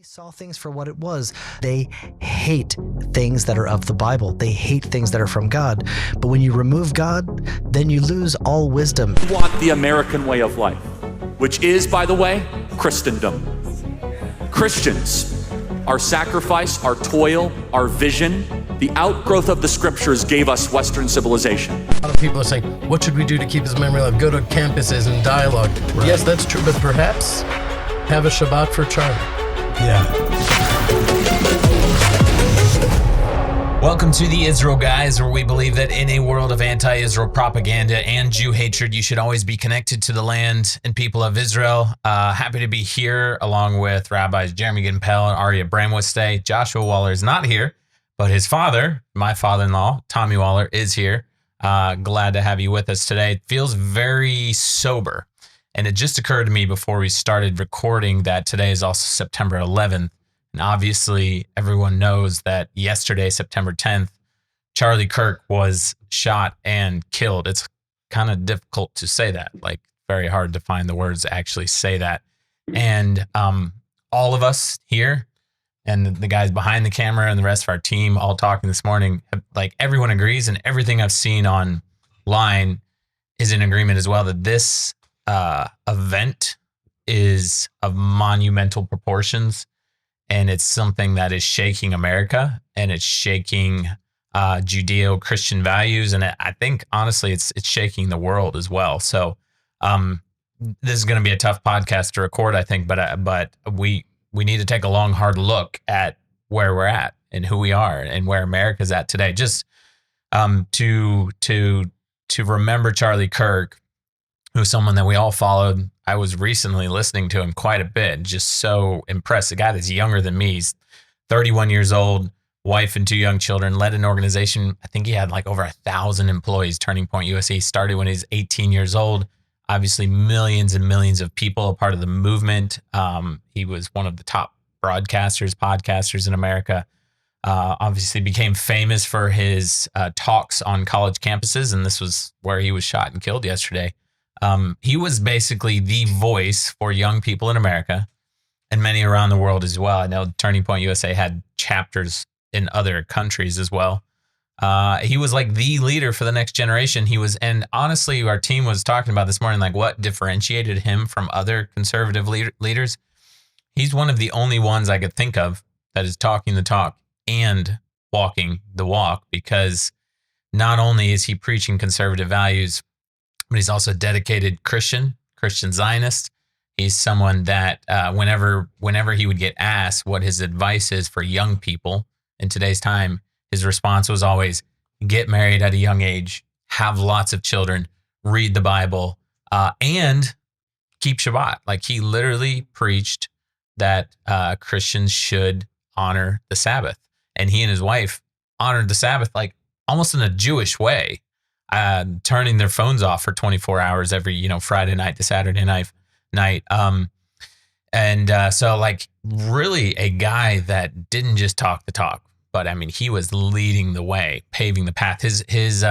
saw things for what it was. They hate things that are of the Bible. They hate things that are from God. But when you remove God, then you lose all wisdom. We want the American way of life, which is, by the way, Christendom. Christians, our sacrifice, our toil, our vision, the outgrowth of the scriptures gave us Western civilization. A lot of people are saying, what should we do to keep his memory alive? Go to campuses and dialogue. Right. Yes, that's true, but perhaps have a Shabbat for Charlie. Yeah. Welcome to the Israel Guys, where we believe that in a world of anti-Israel propaganda and Jew hatred, you should always be connected to the land and people of Israel. Happy to be here along with Rabbis Jeremy Gimpel and Aryeh Bramwith today. Joshua Waller is not here, but his father, my father-in-law, Tommy Waller, is here. Glad to have you with us today. It feels very sober. And it just occurred to me before we started recording that today is also September 11th. And obviously, everyone knows that yesterday, September 10th, Charlie Kirk was shot and killed. It's kind of difficult to say that, like very hard to find the words to actually say that. And all of us here and the guys behind the camera and the rest of our team all talking this morning, like everyone agrees, and everything I've seen online is in agreement as well that this event is of monumental proportions, and it's something that is shaking America, and it's shaking Judeo-Christian values, and I think honestly it's shaking the world as well. So this is going to be a tough podcast to record, I think, but we need to take a long, hard look at where we're at and who we are and where America's at today. Just to remember Charlie Kirk, who's someone that we all followed. I was recently listening to him quite a bit, just so impressed. A guy that's younger than me. He's 31 years old, wife and two young children, led an organization. I think he had like over 1,000 employees, Turning Point USA. He started when he was 18 years old. Obviously, millions and millions of people, a part of the movement. He was one of the top podcasters in America. Obviously became famous for his talks on college campuses, and this was where he was shot and killed yesterday. He was basically the voice for young people in America and many around the world as well. I know Turning Point USA had chapters in other countries as well. He was like the leader for the next generation. And honestly, our team was talking about this morning, like what differentiated him from other conservative leaders. He's one of the only ones I could think of that is talking the talk and walking the walk, because not only is he preaching conservative values, but he's also a dedicated Christian Zionist. He's someone that whenever he would get asked what his advice is for young people in today's time, his response was always, get married at a young age, have lots of children, read the Bible, and keep Shabbat. Like, he literally preached that Christians should honor the Sabbath. And he and his wife honored the Sabbath like almost in a Jewish way. Turning their phones off for 24 hours every, Friday night to Saturday night. So like really a guy that didn't just talk the talk, but I mean, he was leading the way, paving the path. His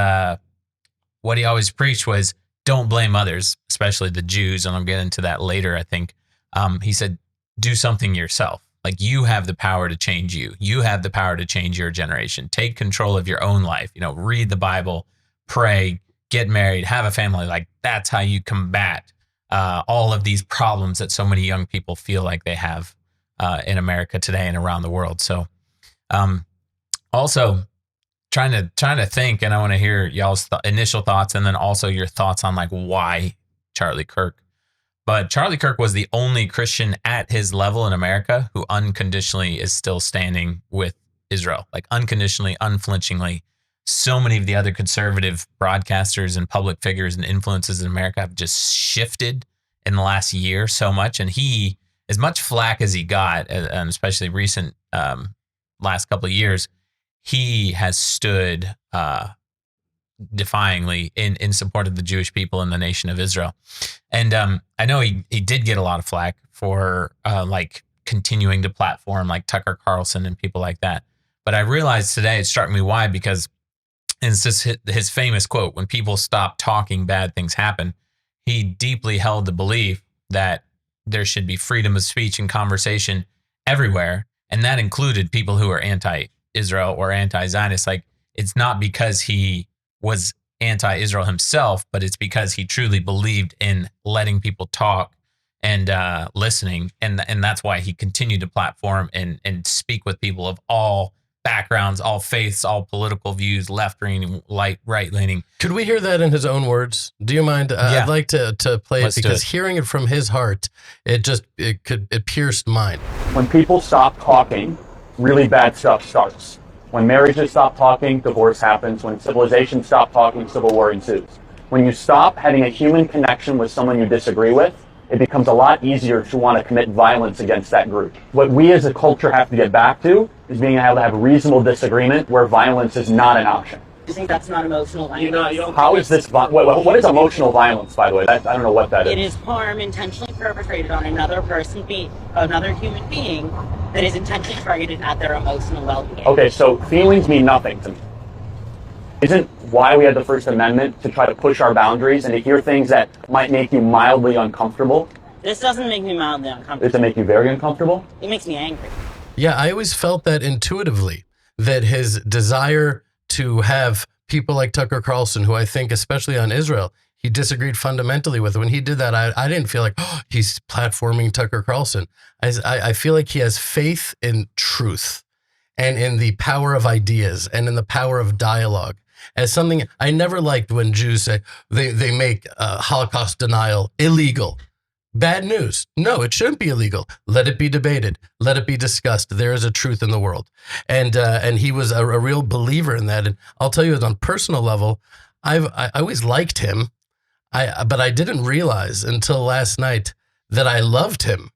what he always preached was don't blame others, especially the Jews. And I'll get into that later. I think, he said, do something yourself. Like, you have the power to change you. You have the power to change your generation. Take control of your own life, read the Bible, pray, get married, have a family. Like, that's how you combat all of these problems that so many young people feel like they have in America today and around the world. So also trying to think, and I want to hear y'all's initial thoughts, and then also your thoughts on like why Charlie Kirk. But Charlie Kirk was the only Christian at his level in America who unconditionally is still standing with Israel, like unconditionally, unflinchingly. So many of the other conservative broadcasters and public figures and influences in America have just shifted in the last year so much. And he, as much flack as he got, and especially recent last couple of years, he has stood defyingly in support of the Jewish people and the nation of Israel. And I know he did get a lot of flack for like continuing to platform like Tucker Carlson and people like that. But I realized today, it struck me why, because and it's just his famous quote, when people stop talking, bad things happen. He deeply held the belief that there should be freedom of speech and conversation everywhere. And that included people who are anti-Israel or anti-Zionist. Like, it's not because he was anti-Israel himself, but it's because he truly believed in letting people talk and listening. And that's why he continued to platform and speak with people of all backgrounds, all faiths, all political views, left-leaning, right-leaning. Could we hear that in his own words? Do you mind? Yeah. I'd like to play Let's it, do because it. hearing it from his heart, it pierced mine. When people stop talking, really bad stuff starts. When marriages stop talking, divorce happens. When civilization stop talking, civil war ensues. When you stop having a human connection with someone you disagree with, it becomes a lot easier to want to commit violence against that group. What we as a culture have to get back to is being able to have reasonable disagreement where violence is not an option. You think that's not emotional violence? How is this? What is emotional violence, by the way? I don't know what that is. It is harm intentionally perpetrated on another human being that is intentionally targeted at their emotional well-being. Okay, so feelings mean nothing to me. Isn't why we had the First Amendment to try to push our boundaries and to hear things that might make you mildly uncomfortable? This doesn't make me mildly uncomfortable. Does it make you very uncomfortable? It makes me angry. Yeah, I always felt that intuitively, that his desire to have people like Tucker Carlson, who I think, especially on Israel, he disagreed fundamentally with. When he did that, I didn't feel like, oh, he's platforming Tucker Carlson. I feel like he has faith in truth and in the power of ideas and in the power of dialogue. As something I never liked when Jews say they make Holocaust denial illegal. Bad news. No, it shouldn't be illegal. Let it be debated. Let it be discussed. There is a truth in the world. And he was a real believer in that. And I'll tell you, on a personal level, I always liked him. But I didn't realize until last night that I loved him.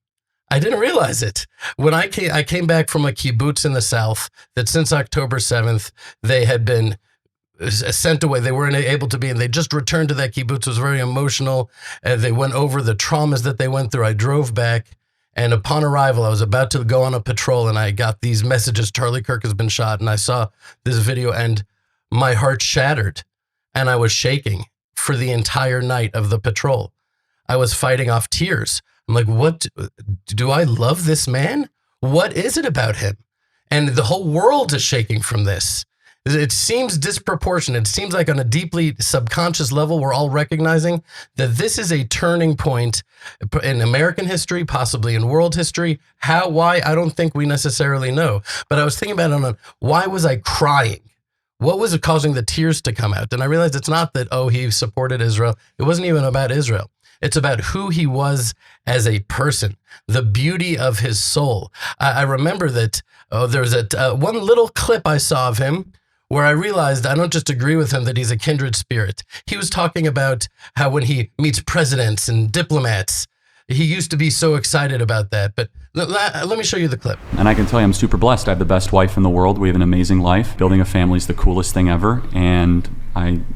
I didn't realize it. When I came back from a kibbutz in the south, that since October 7th, they had been sent away. They weren't able to be, and they just returned to that kibbutz. It was very emotional. They went over the traumas that they went through. I drove back, and upon arrival, I was about to go on a patrol, and I got these messages: Charlie Kirk has been shot. And I saw this video, and my heart shattered, and I was shaking for the entire night of the patrol. I was fighting off tears. I'm like, what? Do I love this man? What is it about him? And the whole world is shaking from this. It seems disproportionate. It seems like on a deeply subconscious level, we're all recognizing that this is a turning point in American history, possibly in world history. How, why, I don't think we necessarily know. But I was thinking about it why was I crying? What was it causing the tears to come out? And I realized it's not that, oh, he supported Israel. It wasn't even about Israel. It's about who he was as a person, the beauty of his soul. I remember that there was one little clip I saw of him where I realized I don't just agree with him that he's a kindred spirit. He was talking about how when he meets presidents and diplomats, he used to be so excited about that. But let me show you the clip. And I can tell you I'm super blessed. I have the best wife in the world. We have an amazing life. Building a family is the coolest thing ever. And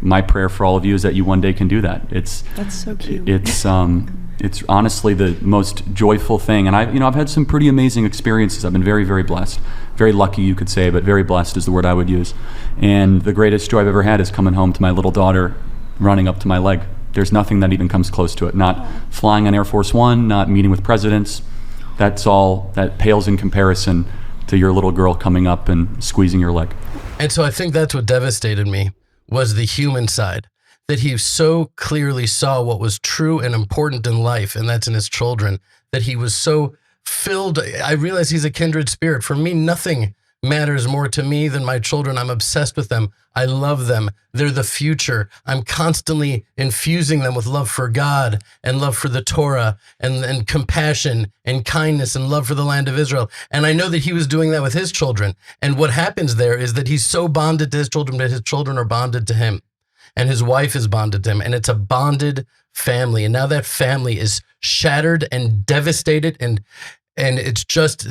my prayer for all of you is that you one day can do that. That's so cute. It's honestly the most joyful thing. And I've had some pretty amazing experiences. I've been very, very blessed. Very lucky, you could say, but very blessed is the word I would use. And the greatest joy I've ever had is coming home to my little daughter running up to my leg. There's nothing that even comes close to it. Not flying on Air Force One, not meeting with presidents. That pales in comparison to your little girl coming up and squeezing your leg. And so I think that's what devastated me, was the human side, that he so clearly saw what was true and important in life, and that's in his children, that he was so filled. I realize he's a kindred spirit. For me, nothing matters more to me than my children. I'm obsessed with them. I love them. They're the future. I'm constantly infusing them with love for God and love for the Torah and compassion and kindness and love for the land of Israel. And I know that he was doing that with his children. And what happens there is that he's so bonded to his children that his children are bonded to him. And his wife is bonded to him. And it's a bonded family. And now that family is shattered and devastated. And it's just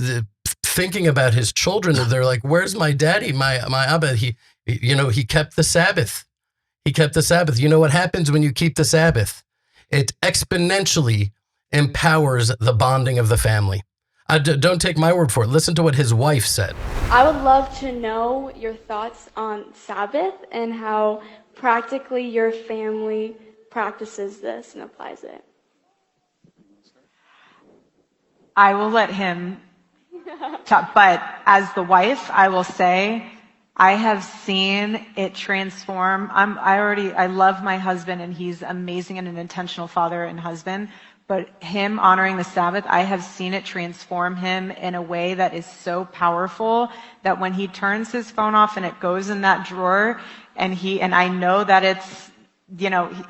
thinking about his children. They're like, where's my daddy, my Abba? He kept the Sabbath. He kept the Sabbath. You know what happens when you keep the Sabbath? It exponentially empowers the bonding of the family. Don't take my word for it. Listen to what his wife said. I would love to know your thoughts on Sabbath and how practically your family practices this and applies it. I will let him But as the wife, I will say, I have seen it transform. I love my husband, and he's amazing and an intentional father and husband. But him honoring the Sabbath, I have seen it transform him in a way that is so powerful that when he turns his phone off and it goes in that drawer, and I know that it's,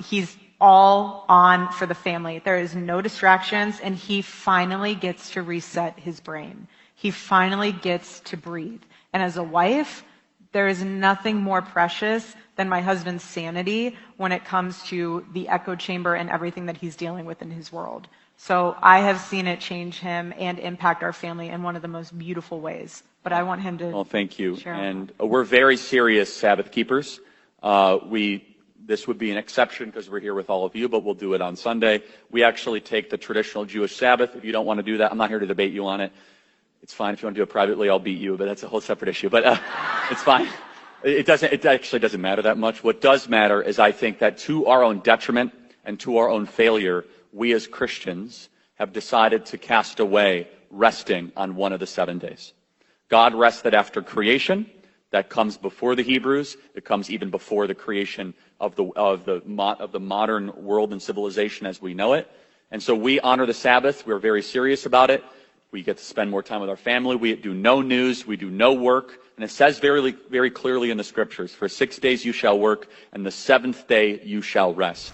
he's all on for the family. There is no distractions, and he finally gets to reset his brain. He finally gets to breathe. And as a wife, there is nothing more precious than my husband's sanity when it comes to the echo chamber and everything that he's dealing with in his world. So I have seen it change him and impact our family in one of the most beautiful ways. But I want him to. Well, thank you. Share And we're very serious Sabbath keepers. This would be an exception because we're here with all of you, but we'll do it on Sunday. We actually take the traditional Jewish Sabbath. If you don't want to do that, I'm not here to debate you on it. It's fine. If you want to do it privately, I'll beat you, but that's a whole separate issue. But it's fine. It actually doesn't matter that much. What does matter is I think that to our own detriment and to our own failure, we as Christians have decided to cast away resting on one of the 7 days. God rested after creation. That comes before the Hebrews. It comes even before the creation of the modern world and civilization as we know it. And so we honor the Sabbath. We're very serious about it. We get to spend more time with our family. We do no news. We do no work. And it says very, very clearly in the scriptures, for 6 days you shall work, and the 7th day you shall rest.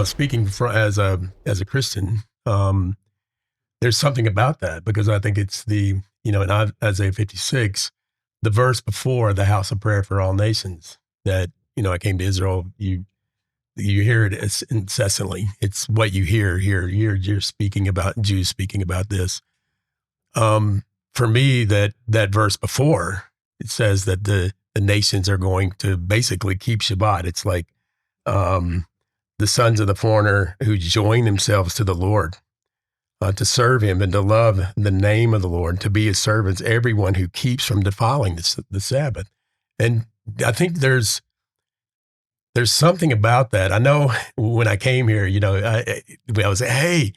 Speaking as a Christian, there's something about that, because I think it's in Isaiah 56, the verse before the house of prayer for all nations, that, I came to Israel, you hear it incessantly. It's what you hear here. You're speaking about, Jews speaking about this. For me, that verse before, it says that the nations are going to basically keep Shabbat. It's like the sons of the foreigner who join themselves to the Lord to serve him and to love the name of the Lord, to be his servants, everyone who keeps from defiling the Sabbath. And I think there's something about that. I know when I came here, I was like, hey,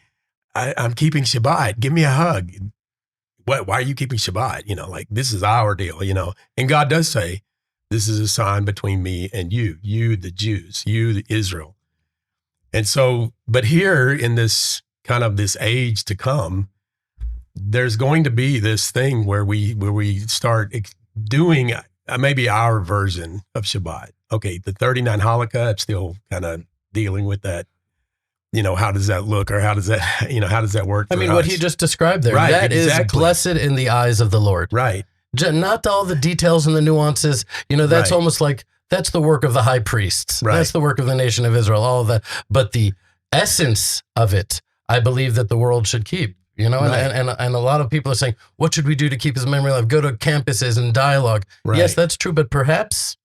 I'm keeping Shabbat. Give me a hug. Why are you keeping Shabbat? This is our deal, And God does say, this is a sign between me and you, the Jews, the Israel. And so, but here in this kind of this age to come, there's going to be this thing where we start doing maybe our version of Shabbat. Okay, the 39 Halakha, I'm still kind of dealing with that. How does that look, or how does that work? I mean, what he just described there, right, that exactly. Is blessed in the eyes of the Lord. Right. Not all the details and the nuances. That's right. Almost like that's the work of the high priests. Right. That's the work of the nation of Israel, all of that. But the essence of it, I believe that the world should keep. Right. And a lot of people are saying, what should we do to keep his memory alive? Go to campuses and dialogue. Right. Yes, that's true, but perhaps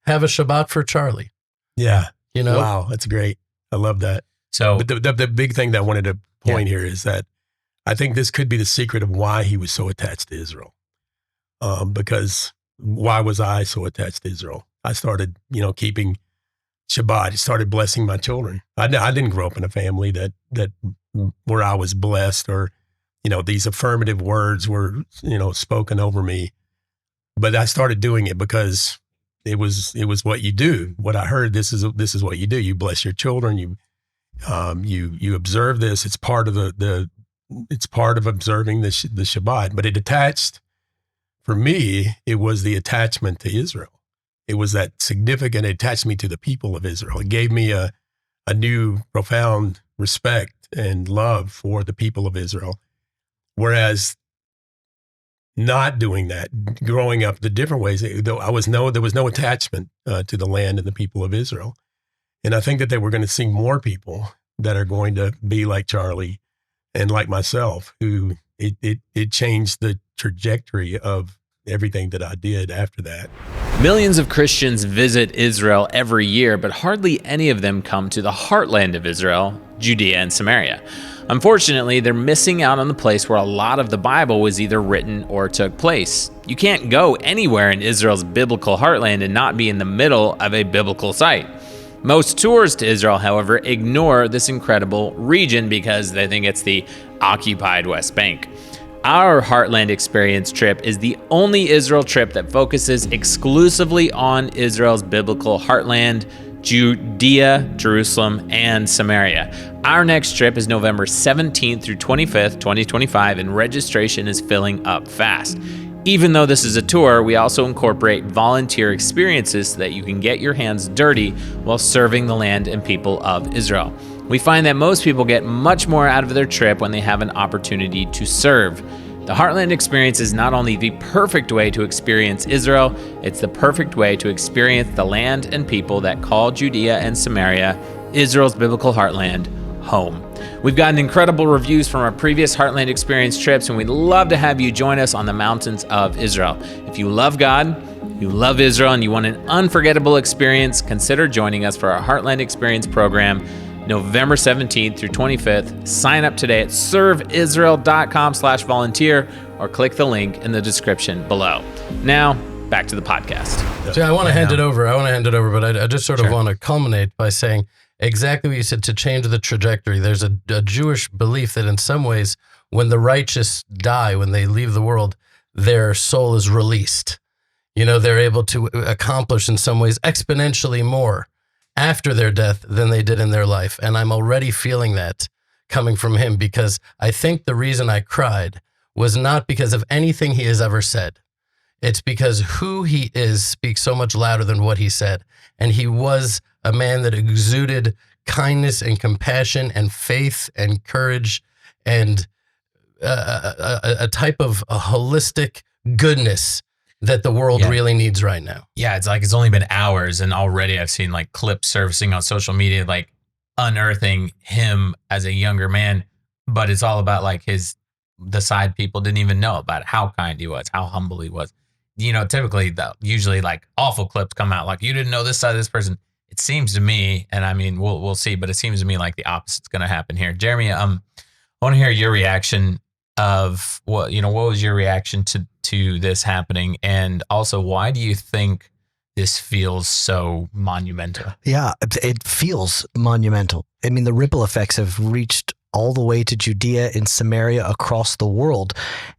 have a Shabbat for Charlie. Yeah. Wow, that's great. I love that. So, but the big thing that I wanted to point here is that I think this could be the secret of why he was so attached to Israel. Because why was I so attached to Israel? I started, keeping Shabbat. I started blessing my children. I didn't grow up in a family that where I was blessed, or, these affirmative words were, spoken over me. But I started doing it because it was what you do. What I heard, this is what you do. You bless your children. You observe this. It's part of it's part of observing the Shabbat. But it attached, for me, it was the attachment to Israel. It was that significant. It attached me to the people of Israel. It gave me a new profound respect and love for the people of Israel. Whereas not doing that, growing up the different ways, there was no attachment to the land and the people of Israel. And I think that they were going to see more people that are going to be like Charlie and like myself, who it changed the trajectory of everything that I did after that. Millions of Christians visit Israel every year, but hardly any of them come to the heartland of Israel, Judea and Samaria. Unfortunately, they're missing out on the place where a lot of the Bible was either written or took place. You can't go anywhere in Israel's biblical heartland and not be in the middle of a biblical site. Most tours to Israel, however, ignore this incredible region because they think it's the occupied West Bank. Our Heartland Experience trip is the only Israel trip that focuses exclusively on Israel's biblical heartland, Judea, Jerusalem, and Samaria. Our next trip is November 17th through 25th, 2025, and registration is filling up fast. Even though this is a tour, we also incorporate volunteer experiences so that you can get your hands dirty while serving the land and people of Israel. We find that most people get much more out of their trip when they have an opportunity to serve. The Heartland Experience is not only the perfect way to experience Israel, it's the perfect way to experience the land and people that call Judea and Samaria, Israel's biblical heartland, home. We've gotten incredible reviews from our previous Heartland Experience trips, and we'd love to have you join us on the mountains of Israel. If you love God, you love Israel, and you want an unforgettable experience, consider joining us for our Heartland Experience program, November 17th through 25th. Sign up today at serveisrael.com/volunteer or click the link in the description below. Now, back to the podcast. See, I want to hand it over. But I just sort of want to culminate by saying exactly what you said, to change the trajectory. There's a Jewish belief that in some ways, when the righteous die, when they leave the world, their soul is released. You know, they're able to accomplish in some ways exponentially more after their death than they did in their life. And I'm already feeling that coming from him, because I think the reason I cried was not because of anything he has ever said. It's because who he is speaks so much louder than what he said. And he was a man that exuded kindness and compassion and faith and courage and a type of a holistic goodness that the world really needs right now. Yeah, it's like it's only been hours and already I've seen like clips surfacing on social media, like unearthing him as a younger man. But it's all about like the side people didn't even know about, how kind he was, how humble he was. You know, typically, usually like awful clips come out like, you didn't know this side of this person. It seems to me, and I mean, we'll see, but it seems to me like the opposite's going to happen here. Jeremy, I want to hear your reaction of what was your reaction to this happening? And also, why do you think this feels so monumental? Yeah, it feels monumental. I mean, the ripple effects have reached all the way to Judea and Samaria across the world.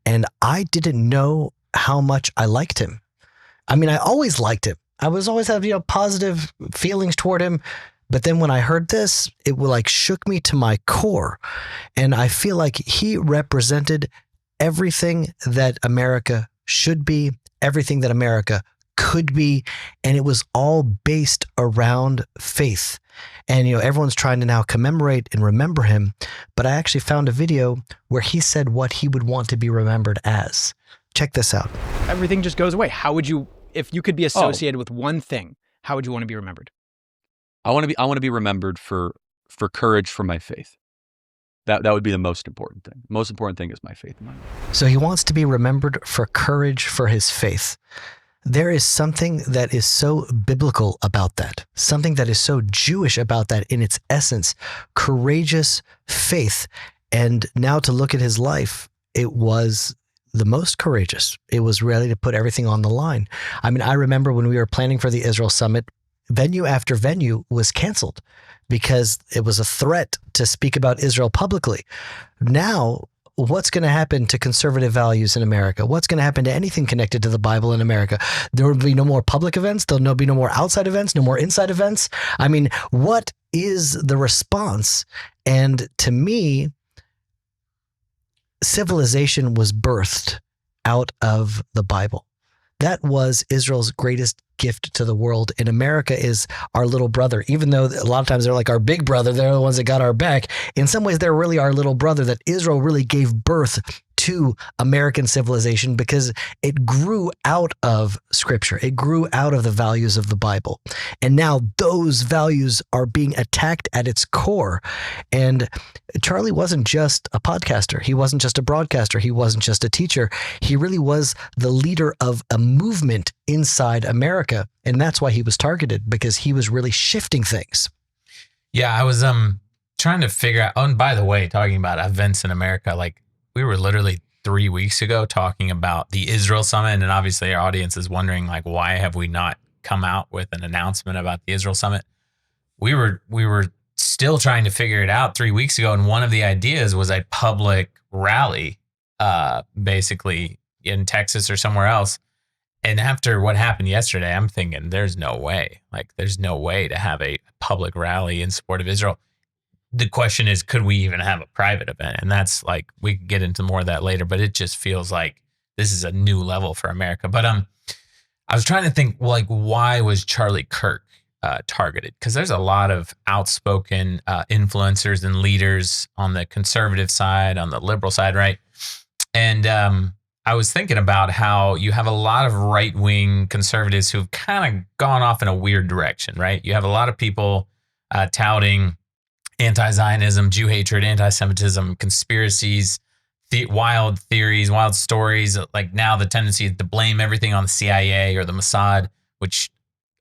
And I didn't know how much I liked him. I mean, I always liked him. I was always have, positive feelings toward him. But then when I heard this, it like shook me to my core. And I feel like he represented everything that America should be, everything that America could be. And it was all based around faith. And, everyone's trying to now commemorate and remember him. But I actually found a video where he said what he would want to be remembered as. Check this out. Everything just goes away. How would you, if you could be associated with one thing, how would you want to be remembered? I want to be remembered for courage for my faith. That would be the most important thing. The most important thing is my faith in my life. So he wants to be remembered for courage for his faith. There is something that is so biblical about that, something that is so Jewish about that in its essence, courageous faith. And now to look at his life, it was the most courageous. It was ready to put everything on the line. I mean, I remember when we were planning for the Israel Summit, venue after venue was canceled because it was a threat to speak about Israel publicly. Now, what's going to happen to conservative values in America? What's going to happen to anything connected to the Bible in America? There will be no more public events. There'll be no more outside events, no more inside events. I mean, what is the response? And to me, civilization was birthed out of the Bible. That was Israel's greatest gift to the world. And America is our little brother, even though a lot of times they're like our big brother. They're the ones that got our back. In some ways, they're really our little brother, that Israel really gave birth to American civilization because it grew out of Scripture. It grew out of the values of the Bible. And now those values are being attacked at its core. And Charlie wasn't just a podcaster. He wasn't just a broadcaster. He wasn't just a teacher. He really was the leader of a movement inside America. And that's why he was targeted, because he was really shifting things. Yeah, I was trying to figure out, oh, and by the way, talking about events in America, like we were literally 3 weeks ago talking about the Israel Summit. And obviously our audience is wondering, like, why have we not come out with an announcement about the Israel Summit? We were still trying to figure it out 3 weeks ago. And one of the ideas was a public rally basically in Texas or somewhere else. And after what happened yesterday, I'm thinking there's no way. Like, there's no way to have a public rally in support of Israel. The question is, could we even have a private event? And that's like, we could get into more of that later, but it just feels like this is a new level for America. But I was trying to think, like, why was Charlie Kirk targeted? Because there's a lot of outspoken influencers and leaders on the conservative side, on the liberal side, right? And I was thinking about how you have a lot of right-wing conservatives who've kind of gone off in a weird direction, right? You have a lot of people touting anti-Zionism, Jew hatred, anti-Semitism, conspiracies, wild theories, wild stories. Like, now the tendency is to blame everything on the CIA or the Mossad, which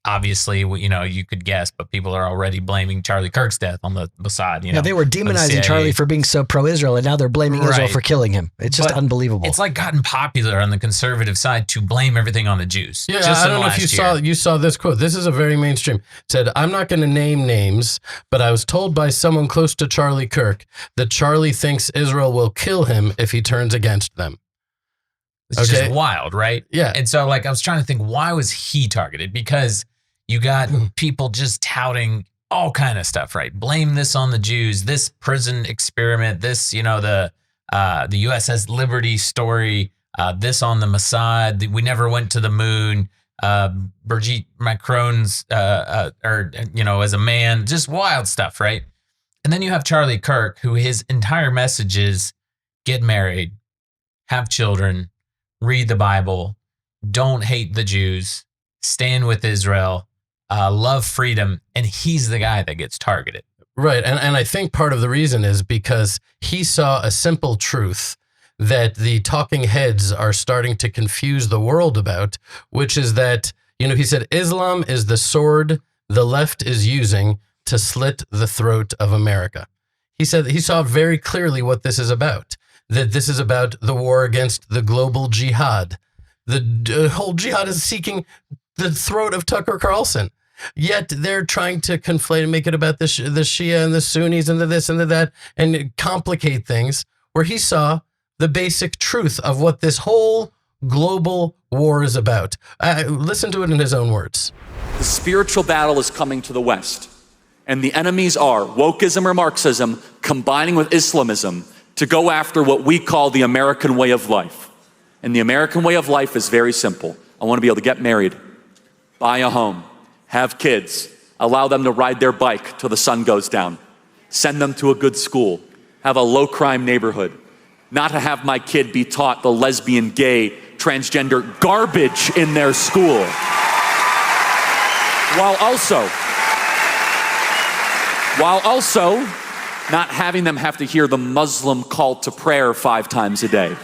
obviously, you know, you could guess, but people are already blaming Charlie Kirk's death on the Mossad. You know, they were demonizing Charlie for being so pro-Israel, and now they're blaming Israel for killing him. It's just unbelievable. It's like gotten popular on the conservative side to blame everything on the Jews. Yeah, I don't know if you saw this quote. This is a very mainstream. It said, "I'm not going to name names, but I was told by someone close to Charlie Kirk that Charlie thinks Israel will kill him if he turns against them." It's just wild, right? Yeah. And so, like, I was trying to think, why was he targeted? Because you got people just touting all kind of stuff, right? Blame this on the Jews, this prison experiment, this, you know, the USS Liberty story, this on the Mossad. We never went to the moon. Brigitte Macron's, or, you know, as a man, just wild stuff, right? And then you have Charlie Kirk, who his entire message is get married, have children, read the Bible, don't hate the Jews, stand with Israel, love freedom, and he's the guy that gets targeted. Right, and I think part of the reason is because he saw a simple truth that the talking heads are starting to confuse the world about, which is that, you know, he said, Islam is the sword the left is using to slit the throat of America. He said he saw very clearly what this is about, that this is about the war against the global jihad. The whole jihad is seeking the throat of Tucker Carlson. Yet they're trying to conflate and make it about the Shia and the Sunnis and the this and the that and complicate things, where he saw the basic truth of what this whole global war is about. Listen to it in his own words. The spiritual battle is coming to the West, and the enemies are wokeism or Marxism combining with Islamism to go after what we call the American way of life. And the American way of life is very simple. I want to be able to get married, buy a home, have kids, allow them to ride their bike till the sun goes down, send them to a good school, have a low crime neighborhood, not to have my kid be taught the lesbian, gay, transgender garbage in their school, while also not having them have to hear the Muslim call to prayer 5 times a day.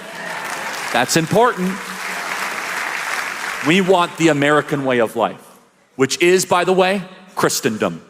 That's important. We want the American way of life, which is, by the way, Christendom.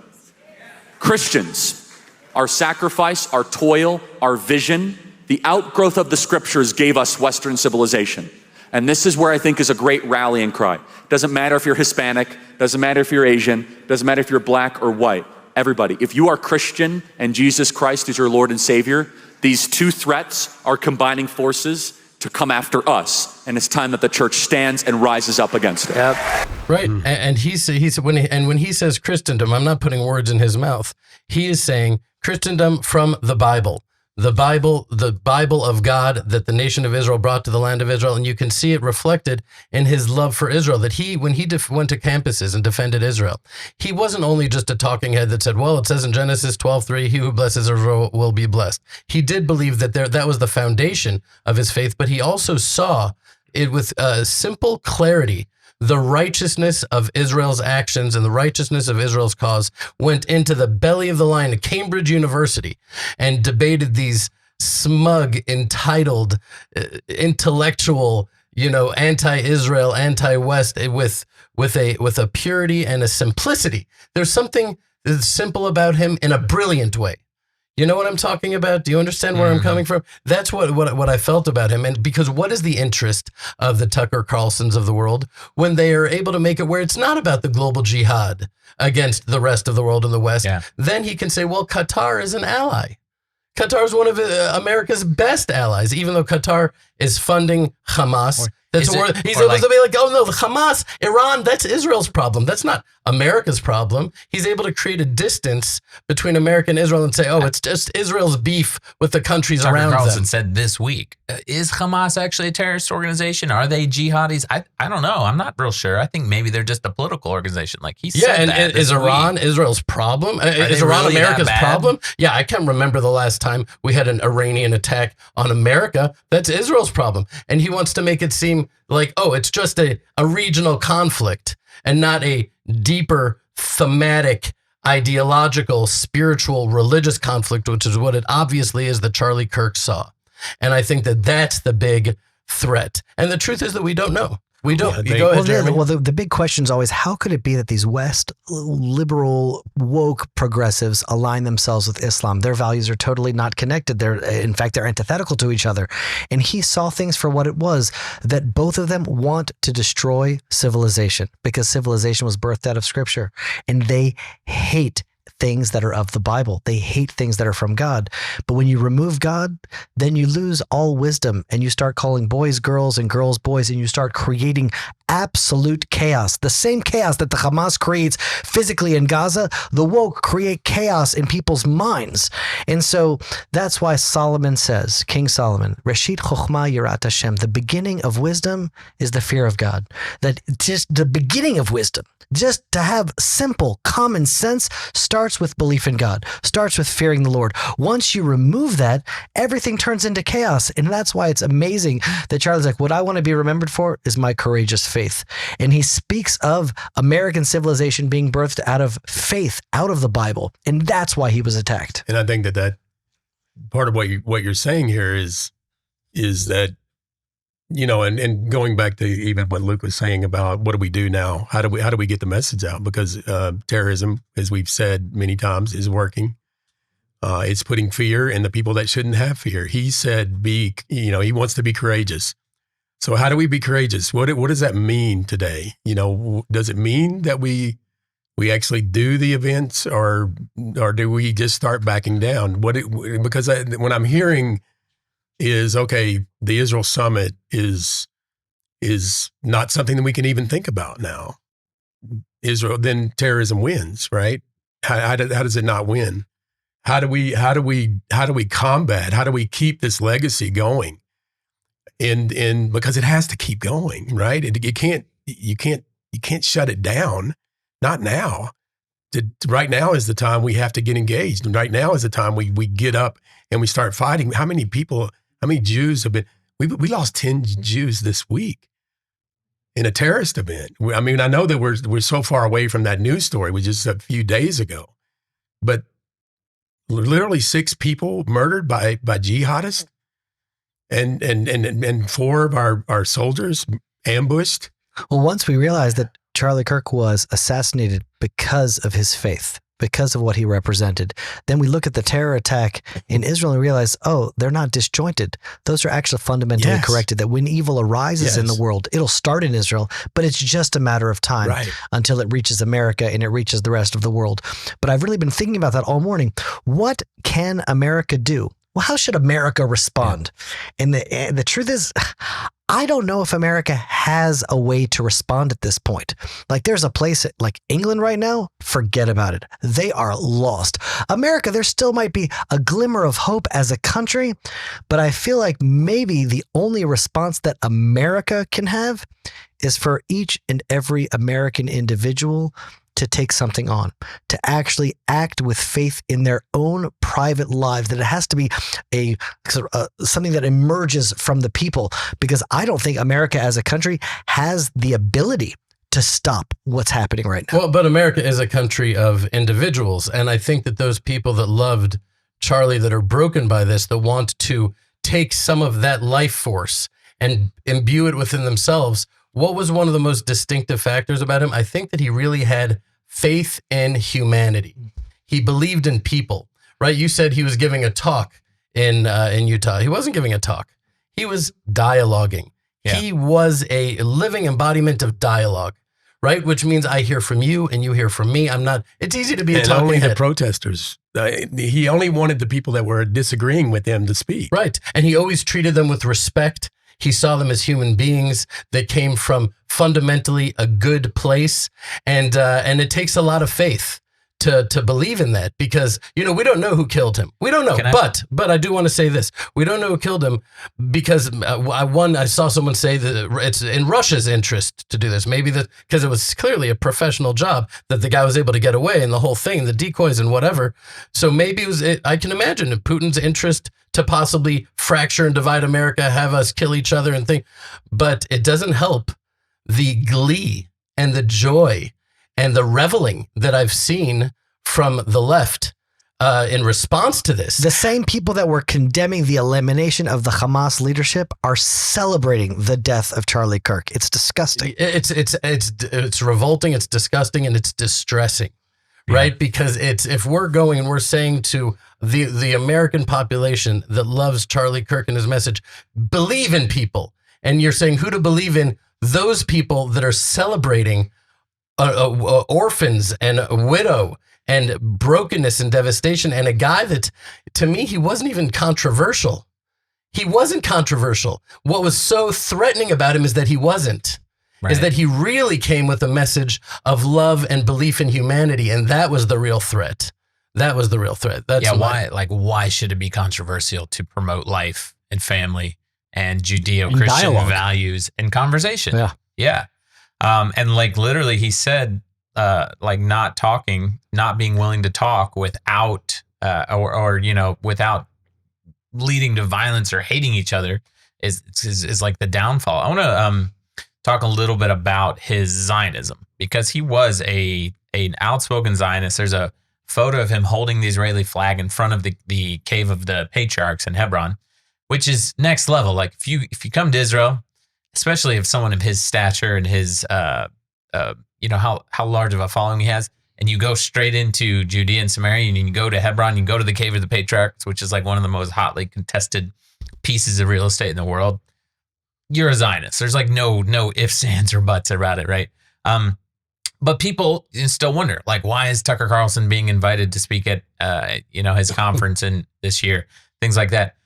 Christians, our sacrifice, our toil, our vision, the outgrowth of the scriptures gave us Western civilization. And this is where I think is a great rallying cry. Doesn't matter if you're Hispanic, doesn't matter if you're Asian, doesn't matter if you're black or white. Everybody, if you are Christian and Jesus Christ is your Lord and Savior, these two threats are combining forces to come after us, and it's time that the church stands and rises up against it. Yep. Right, and when he says Christendom, I'm not putting words in his mouth. He is saying Christendom from the Bible of God that the nation of Israel brought to the land of Israel, and you can see it reflected in his love for Israel. That when he went to campuses and defended Israel, he wasn't only just a talking head that said, "Well, it says in Genesis 12:3, he who blesses Israel will be blessed." He did believe that that was the foundation of his faith, but he also saw it with simple clarity. The righteousness of Israel's actions and the righteousness of Israel's cause went into the belly of the lion at Cambridge University and debated these smug, entitled, intellectual, anti-Israel, anti-West with a purity and a simplicity. There's something simple about him in a brilliant way. You know what I'm talking about? Do you understand where I'm coming from? That's what I felt about him. And because what is the interest of the Tucker Carlsons of the world when they are able to make it where it's not about the global jihad against the rest of the world in the West? Yeah. Then he can say, well, Qatar is an ally. Qatar is one of America's best allies, even though Qatar is funding Hamas. He's able to be like, oh no, the Hamas, Iran, that's Israel's problem. That's not America's problem. He's able to create a distance between America and Israel and say, oh, it's just Israel's beef with the countries around Carlson them. said this week, is Hamas actually a terrorist organization? Are they jihadis? I don't know. I'm not real sure. I think maybe they're just a political organization. Like he said and that is Iran Israel's problem? Is Iran really America's that bad? problem? Yeah, I can't remember the last time we had an Iranian attack on America. That's Israel's problem. And he wants to make it seem like, oh, it's just a regional conflict and not a deeper thematic, ideological, spiritual, religious conflict, which is what it obviously is that Charlie Kirk saw. And I think that that's the big threat. And the truth is that we don't know. We don't. You go ahead, Jeremy. Well, the big question is always, how could it be that these West liberal, woke progressives align themselves with Islam? Their values are totally not connected. In fact, they're antithetical to each other. And he saw things for what it was, that both of them want to destroy civilization because civilization was birthed out of Scripture. And they hate things that are of the Bible. They hate things that are from God. But when you remove God, then you lose all wisdom and you start calling boys girls and girls boys, and you start creating absolute chaos. The same chaos that the Hamas creates physically in Gaza, the woke create chaos in people's minds. And so that's why Solomon says, King Solomon, Reshit Chochmah Yirat Hashem, the beginning of wisdom is the fear of God. That just the beginning of wisdom, just to have simple common sense, starts with belief in God, starts with fearing the Lord. Once you remove that, everything turns into chaos. And that's why it's amazing that Charlie's like, what I want to be remembered for is my courageous faith. And he speaks of American civilization being birthed out of faith, out of the Bible. And that's why he was attacked. And I think that part of what you're saying here is that, you know, and going back to even what Luke was saying about what do we do now? How do we get the message out? Because terrorism, as we've said many times, is working. It's putting fear in the people that shouldn't have fear. He said, he wants to be courageous. So how do we be courageous? What does that mean today? You know, does it mean that we actually do the events, or do we just start backing down? Because what I'm hearing is, okay, the Israel summit is not something that we can even think about now. Israel, then terrorism wins, right? How does it not win? How do we combat? How do we keep this legacy going? And because it has to keep going, right? You can't shut it down. Not now. Right now is the time we have to get engaged. And right now is the time we get up and we start fighting. How many Jews have been? We lost 10 Jews this week in a terrorist event. I mean, I know that we're so far away from that news story, which is a few days ago, but literally 6 people murdered by jihadists, and 4 of our soldiers ambushed. Well, once we realized that Charlie Kirk was assassinated because of his faith, because of what he represented, then we look at the terror attack in Israel and realize, oh, they're not disjointed. Those are actually fundamentally corrected, that when evil arises in the world, it'll start in Israel, but it's just a matter of time until it reaches America and it reaches the rest of the world. But I've really been thinking about that all morning. What can America do? Well, how should America respond? And the truth is, I don't know if America has a way to respond at this point. Like, there's a place like England right now, forget about it. They are lost. America, there still might be a glimmer of hope as a country, but I feel like maybe the only response that America can have is for each and every American individual to take something on, to actually act with faith in their own private lives, that it has to be something that emerges from the people, because I don't think America as a country has the ability to stop what's happening right now. Well, but America is a country of individuals, and I think that those people that loved Charlie, that are broken by this, that want to take some of that life force and imbue it within themselves. What was one of the most distinctive factors about him? I think that he really had faith in humanity. He believed in people, right? You said he was giving a talk in Utah. He wasn't giving a talk. He was dialoguing. Yeah. He was a living embodiment of dialogue, right? Which means I hear from you and you hear from me. It's easy to be a And talking only head. the protesters. He only wanted the people that were disagreeing with him to speak. Right. And he always treated them with respect. He saw them as human beings that came from fundamentally a good place. And it takes a lot of faith to believe in that, because, we don't know who killed him. We don't know. But I do want to say this. We don't know who killed him because I saw someone say that it's in Russia's interest to do this. Maybe because it was clearly a professional job that the guy was able to get away, and the whole thing, the decoys and whatever. So maybe I can imagine Putin's interest to possibly fracture and divide America, have us kill each other and think, but it doesn't help the glee and the joy and the reveling that I've seen from the left in response to this. The same people that were condemning the elimination of the Hamas leadership are celebrating the death of Charlie Kirk. It's disgusting. It's revolting, it's disgusting, and it's distressing, right? Because if we're going and we're saying to the American population that loves Charlie Kirk and his message, believe in people, and you're saying who to believe in, those people that are celebrating orphans and a widow and brokenness and devastation, and a guy that, to me, he wasn't even controversial. He wasn't controversial. What was so threatening about him is that he wasn't. Right. Is that he really came with a message of love and belief in humanity, and that was the real threat. That was the real threat. Why should it be controversial to promote life and family and Judeo-Christian values and conversation? Yeah. And literally he said, not being willing to talk without, without leading to violence or hating each other is like the downfall. I want to talk a little bit about his Zionism, because he was an outspoken Zionist. There's a photo of him holding the Israeli flag in front of the cave of the patriarchs in Hebron, which is next level. Like if you come to Israel, especially if someone of his stature and his, how large of a following he has, and you go straight into Judea and Samaria, and you go to Hebron, you go to the Cave of the Patriarchs, which is like one of the most hotly contested pieces of real estate in the world, you're a Zionist. There's like no ifs, ands, or buts about it, right? But people still wonder, like, why is Tucker Carlson being invited to speak at, his conference in this year, things like that.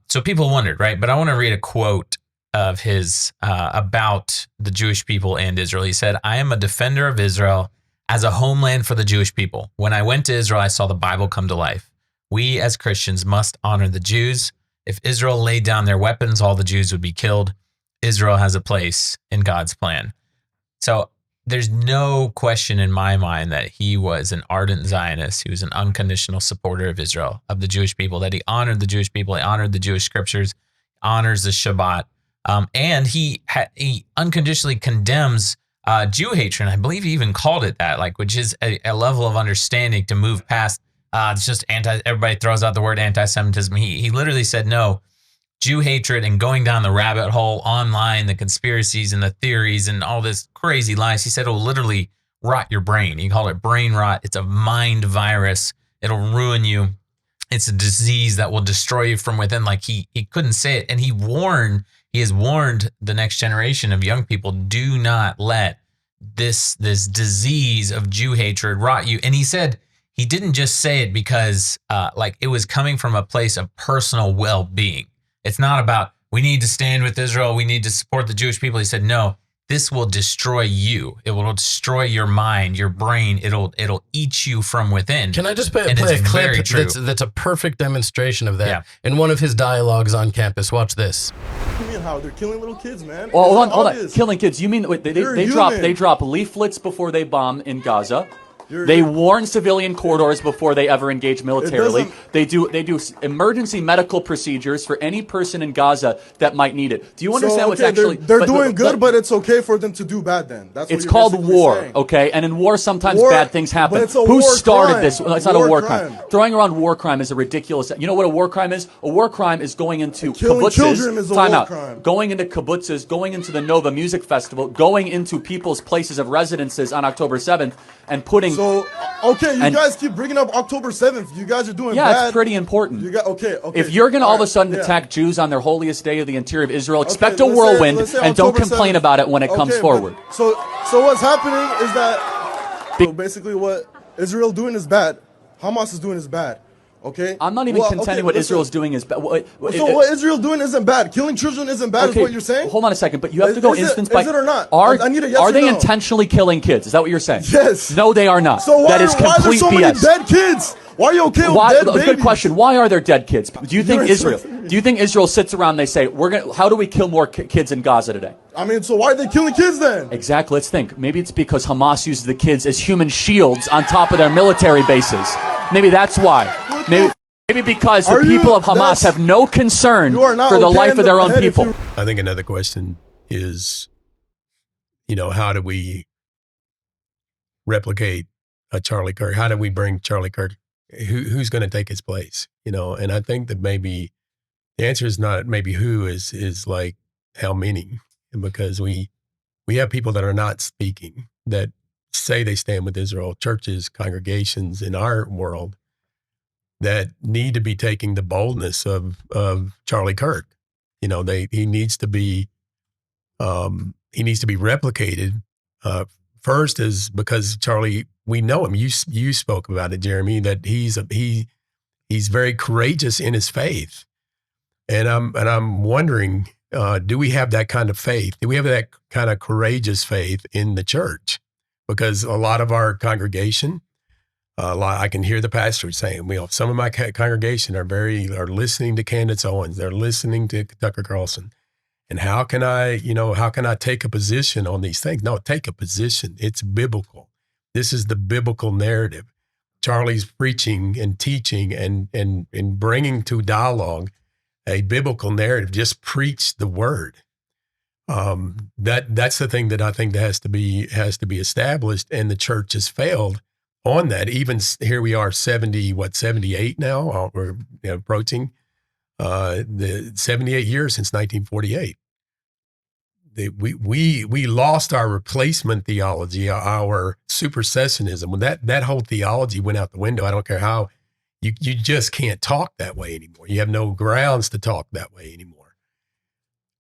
So people wondered, right? But I want to read a quote of his about the Jewish people and Israel. He said, "I am a defender of Israel as a homeland for the Jewish people. When I went to Israel, I saw the Bible come to life. We as Christians must honor the Jews. If Israel laid down their weapons, all the Jews would be killed. Israel has a place in God's plan." So there's no question in my mind that he was an ardent Zionist. He was an unconditional supporter of Israel, of the Jewish people, that he honored the Jewish people. He honored the Jewish scriptures, honors the Shabbat. And he unconditionally condemns Jew hatred. And I believe he even called it that, which is a level of understanding to move past. It's just everybody throws out the word anti-Semitism. He literally said, no, Jew hatred and going down the rabbit hole online, the conspiracies and the theories and all this crazy lies. He said it'll literally rot your brain. He called it brain rot. It's a mind virus. It'll ruin you. It's a disease that will destroy you from within. He couldn't say it. And he has warned the next generation of young people, do not let this disease of Jew hatred rot you. And he said, he didn't just say it because it was coming from a place of personal well-being. It's not about, we need to stand with Israel, we need to support the Jewish people. He said, no, this will destroy you. It will destroy your mind, your brain. It'll eat you from within. Can I just play a clip that's a perfect demonstration of that in one of his dialogues on campus? Watch this. What do you mean how? They're killing little kids, man. Well, hold on. Killing kids. You mean they drop leaflets before they bomb in Gaza? They warn civilian corridors before they ever engage militarily. They do emergency medical procedures for any person in Gaza that might need it. Do you understand what's actually? They're doing good, but it's okay for them to do bad. Then that's what it's called war, saying. Okay? And in war, sometimes bad things happen. But it's a Who war started crime. this? It's not a war crime. Throwing around war crime is a ridiculous. You know what a war crime is? A war crime is going into killing kibbutzes. Children is a war crime. Going into kibbutzes, going into the Nova Music Festival, going into people's places of residences on October 7th, and putting So, okay, you guys keep bringing up October 7th. You guys are doing bad. Yeah, it's pretty important. You got okay. If you're going to all of a sudden attack Jews on their holiest day of the interior of Israel, expect a whirlwind and don't complain about it when it comes forward. So what's happening is that basically what Israel doing is bad. Hamas is doing is bad. Okay? I'm not even contending what Israel is doing is bad. So what Israel doing isn't bad. Killing children isn't bad is what you're saying? Hold on a second, but you have to go instance by... Is it or not? I need a yes are or they no. intentionally killing kids? Is that what you're saying? Yes. No, they are not. So why, that is complete why are there so BS. many dead kids? Why are you okay with dead babies? Good question. Why are there dead kids? Do you think Israel sits around and they say, how do we kill more kids in Gaza today? I mean, so why are they killing kids then? Exactly. Let's think. Maybe it's because Hamas uses the kids as human shields on top of their military bases. Maybe that's why. Maybe because the people of Hamas have no concern for the life of their own people. I think another question is, how do we replicate a Charlie Kirk? How do we bring Charlie Kirk? Who's going to take his place? And I think that maybe the answer is not maybe who is like how many, because we have people that are not speaking, that say they stand with Israel, churches, congregations in our world, that need to be taking the boldness of Charlie Kirk. He needs to be replicated. First is because Charlie, we know him. You spoke about it, Jeremy, that he's very courageous in his faith, and I'm wondering, do we have that kind of faith? Do we have that kind of courageous faith in the church? Because a lot of our congregation. I can hear the pastors saying, some of my congregation are listening to Candace Owens. They're listening to Tucker Carlson. And how can I take a position on these things? No, take a position. It's biblical. This is the biblical narrative. Charlie's preaching and teaching and bringing to dialogue a biblical narrative. Just preach the word. That's the thing that I think that has to be established, and the church has failed on that. Even here we are 78 now, we're approaching the 78 years since 1948. We lost our replacement theology, our supersessionism. When that whole theology went out the window, I don't care how, you just can't talk that way anymore. You have no grounds to talk that way anymore.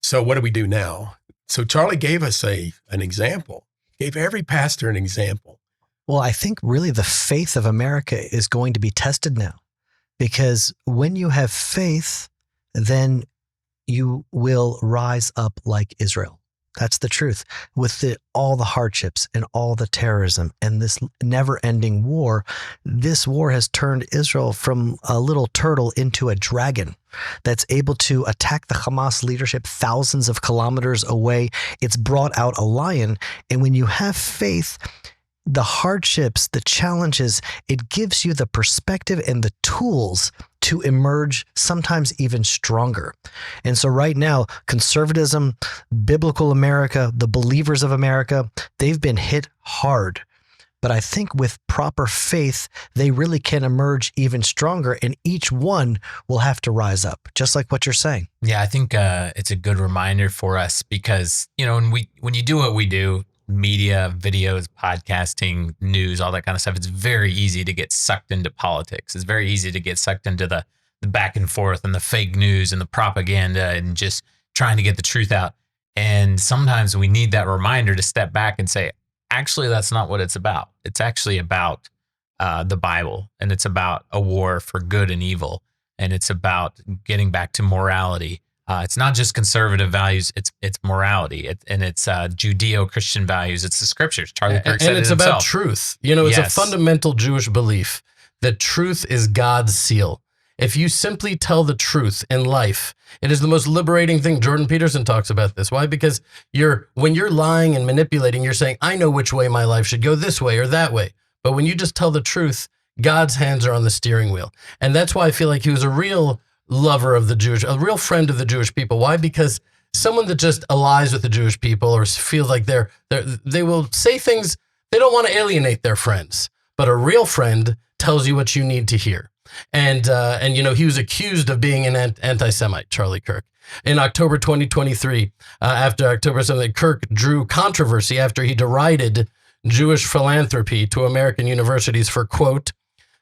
So what do we do now? So Charlie gave us an example, gave every pastor an example. Well, I think really the faith of America is going to be tested now, because when you have faith, then you will rise up like Israel. That's the truth. With all the hardships and all the terrorism and this never-ending war, this war has turned Israel from a little turtle into a dragon that's able to attack the Hamas leadership thousands of kilometers away. It's brought out a lion. And when you have faith, the hardships, the challenges, it gives you the perspective and the tools to emerge sometimes even stronger. And so right now, conservatism, biblical America, the believers of America, they've been hit hard. But I think with proper faith, they really can emerge even stronger, and each one will have to rise up, just like what you're saying. Yeah, I think it's a good reminder for us because, when you do what we do, media, videos, podcasting, news, all that kind of stuff, it's very easy to get sucked into politics. It's very easy to get sucked into the back and forth and the fake news and the propaganda and just trying to get the truth out. And sometimes we need that reminder to step back and say, actually, that's not what it's about. It's actually about the Bible, and it's about a war for good and evil, and it's about getting back to morality. It's not just conservative values; it's morality, and it's Judeo-Christian values. It's the scriptures. Charlie Kirk said it himself. And it's about truth. It's a fundamental Jewish belief that truth is God's seal. If you simply tell the truth in life, it is the most liberating thing. Jordan Peterson talks about this. Why? Because when you're lying and manipulating, you're saying, I know which way my life should go, this way or that way. But when you just tell the truth, God's hands are on the steering wheel. And that's why I feel like he was a real lover of a real friend of the Jewish people. Why? Because someone that just allies with the Jewish people or feels like they will say things, they don't want to alienate their friends. But a real friend tells you what you need to hear. And he was accused of being an anti-Semite, Charlie Kirk. In October 2023, after October 7th, Kirk drew controversy after he derided Jewish philanthropy to American universities for, quote,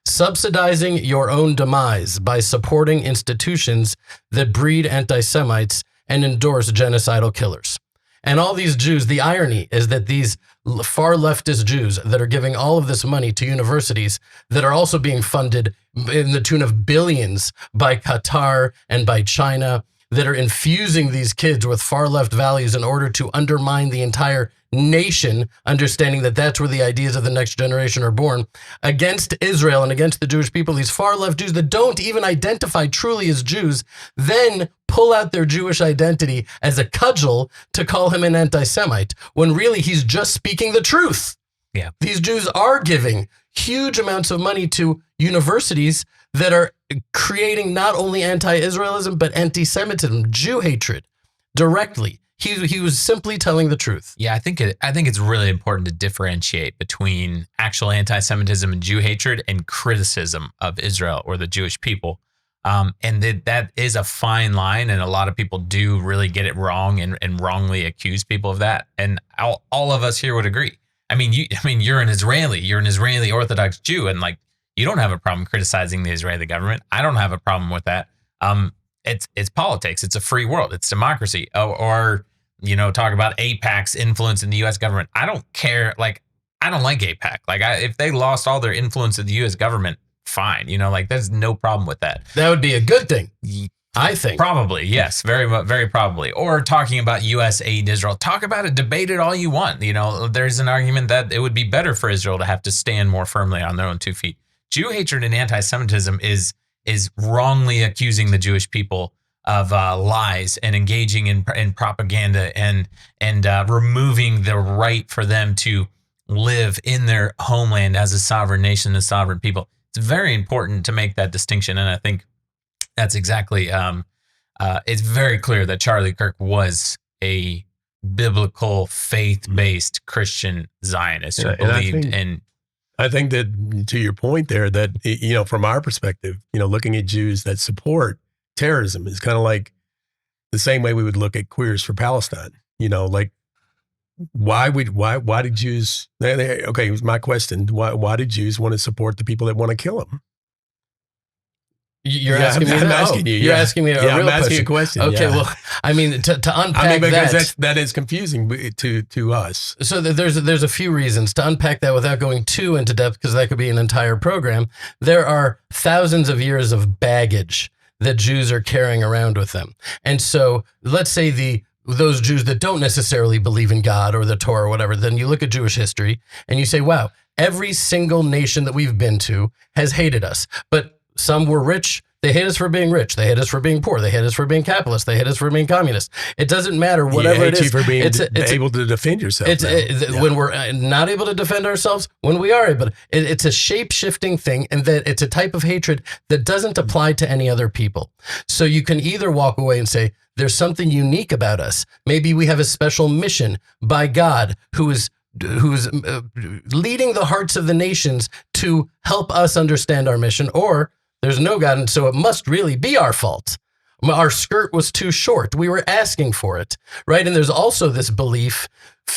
subsidizing your own demise by supporting institutions that breed anti-Semites and endorse genocidal killers. And all these Jews, the irony is that these far leftist Jews that are giving all of this money to universities that are also being funded in the tune of billions by Qatar and by China, that are infusing these kids with far left values in order to undermine the entire nation, understanding that that's where the ideas of the next generation are born, against Israel and against the Jewish people. These far left Jews that don't even identify truly as Jews, then pull out their Jewish identity as a cudgel to call him an anti-Semite, when really he's just speaking the truth. Yeah. These Jews are giving huge amounts of money to universities that are creating not only anti-Israelism, but anti-Semitism, Jew hatred, directly. He was simply telling the truth. Yeah, I think it's really important to differentiate between actual anti-Semitism and Jew hatred and criticism of Israel or the Jewish people. And that is a fine line, and a lot of people do really get it wrong and wrongly accuse people of that. And all of us here would agree. I mean, you're an Israeli Orthodox Jew, and like, you don't have a problem criticizing the Israeli government. I don't have a problem with that. It's politics. It's a free world. It's democracy. Or talk about AIPAC's influence in the U.S. government. I don't care. Like, I don't like AIPAC. Like, if they lost all their influence in the U.S. government, fine. There's no problem with that. That would be a good thing, I think. Probably, yes. Very, very probably. Or talking about U.S. aid to Israel. Talk about it. Debate it all you want. There's an argument that it would be better for Israel to have to stand more firmly on their own 2 feet. Jew hatred and anti-Semitism is wrongly accusing the Jewish people of lies and engaging in propaganda and removing the right for them to live in their homeland as a sovereign nation, a sovereign people. It's very important to make that distinction, and I think that's exactly. It's very clear that Charlie Kirk was a biblical, faith-based Christian Zionist who believed in. I think that, to your point there, that, from our perspective, looking at Jews that support terrorism is kind of like the same way we would look at queers for Palestine. Like, why did Jews? Okay, here's my question: Why did Jews want to support the people that want to kill them? You're asking me. I'm asking you. You're asking me a real I'm asking a question. Okay, well, I mean, to unpack because that is confusing to us. So there's a few reasons to unpack that without going too into depth, because that could be an entire program. There are thousands of years of baggage that Jews are carrying around with them, and so let's say those Jews that don't necessarily believe in God or the Torah or whatever, then you look at Jewish history and you say, wow, every single nation that we've been to has hated us, but some were rich. They hate us for being rich. They hate us for being poor. They hate us for being capitalist. They hate us for being communist. It doesn't matter, whatever it is. For being able to defend yourself. When we're not able to defend ourselves, when we are able to. It's a shape-shifting thing, and that it's a type of hatred that doesn't apply to any other people. So you can either walk away and say, there's something unique about us. Maybe we have a special mission by God who is leading the hearts of the nations to help us understand our mission, or there's no God, and so it must really be our fault. Our skirt was too short. We were asking for it, right? And there's also this belief,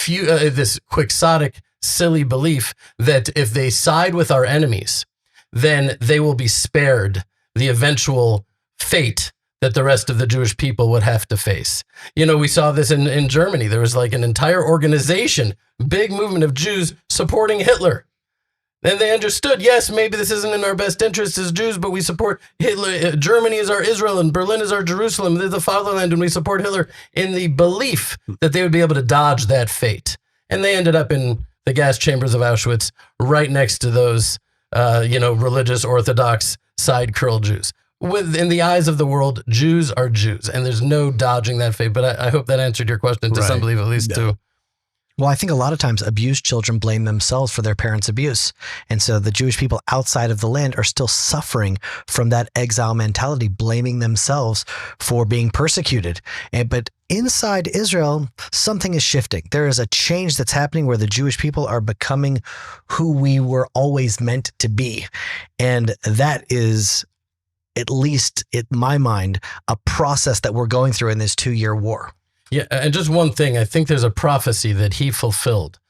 this quixotic, silly belief that if they side with our enemies, then they will be spared the eventual fate that the rest of the Jewish people would have to face. We saw this in Germany. There was like an entire organization, big movement of Jews supporting Hitler. And they understood, yes, maybe this isn't in our best interest as Jews, but we support Hitler. Germany is our Israel and Berlin is our Jerusalem. They're the fatherland, and we support Hitler in the belief that they would be able to dodge that fate. And they ended up in the gas chambers of Auschwitz, right next to those, religious Orthodox side curl Jews. In the eyes of the world, Jews are Jews, and there's no dodging that fate. But I hope that answered your question to some belief, at least too. Well, I think a lot of times abused children blame themselves for their parents' abuse. And so the Jewish people outside of the land are still suffering from that exile mentality, blaming themselves for being persecuted. But inside Israel, something is shifting. There is a change that's happening where the Jewish people are becoming who we were always meant to be. And that is, at least in my mind, a process that we're going through in this 2-year war. Yeah, and just one thing, I think there's a prophecy that he fulfilled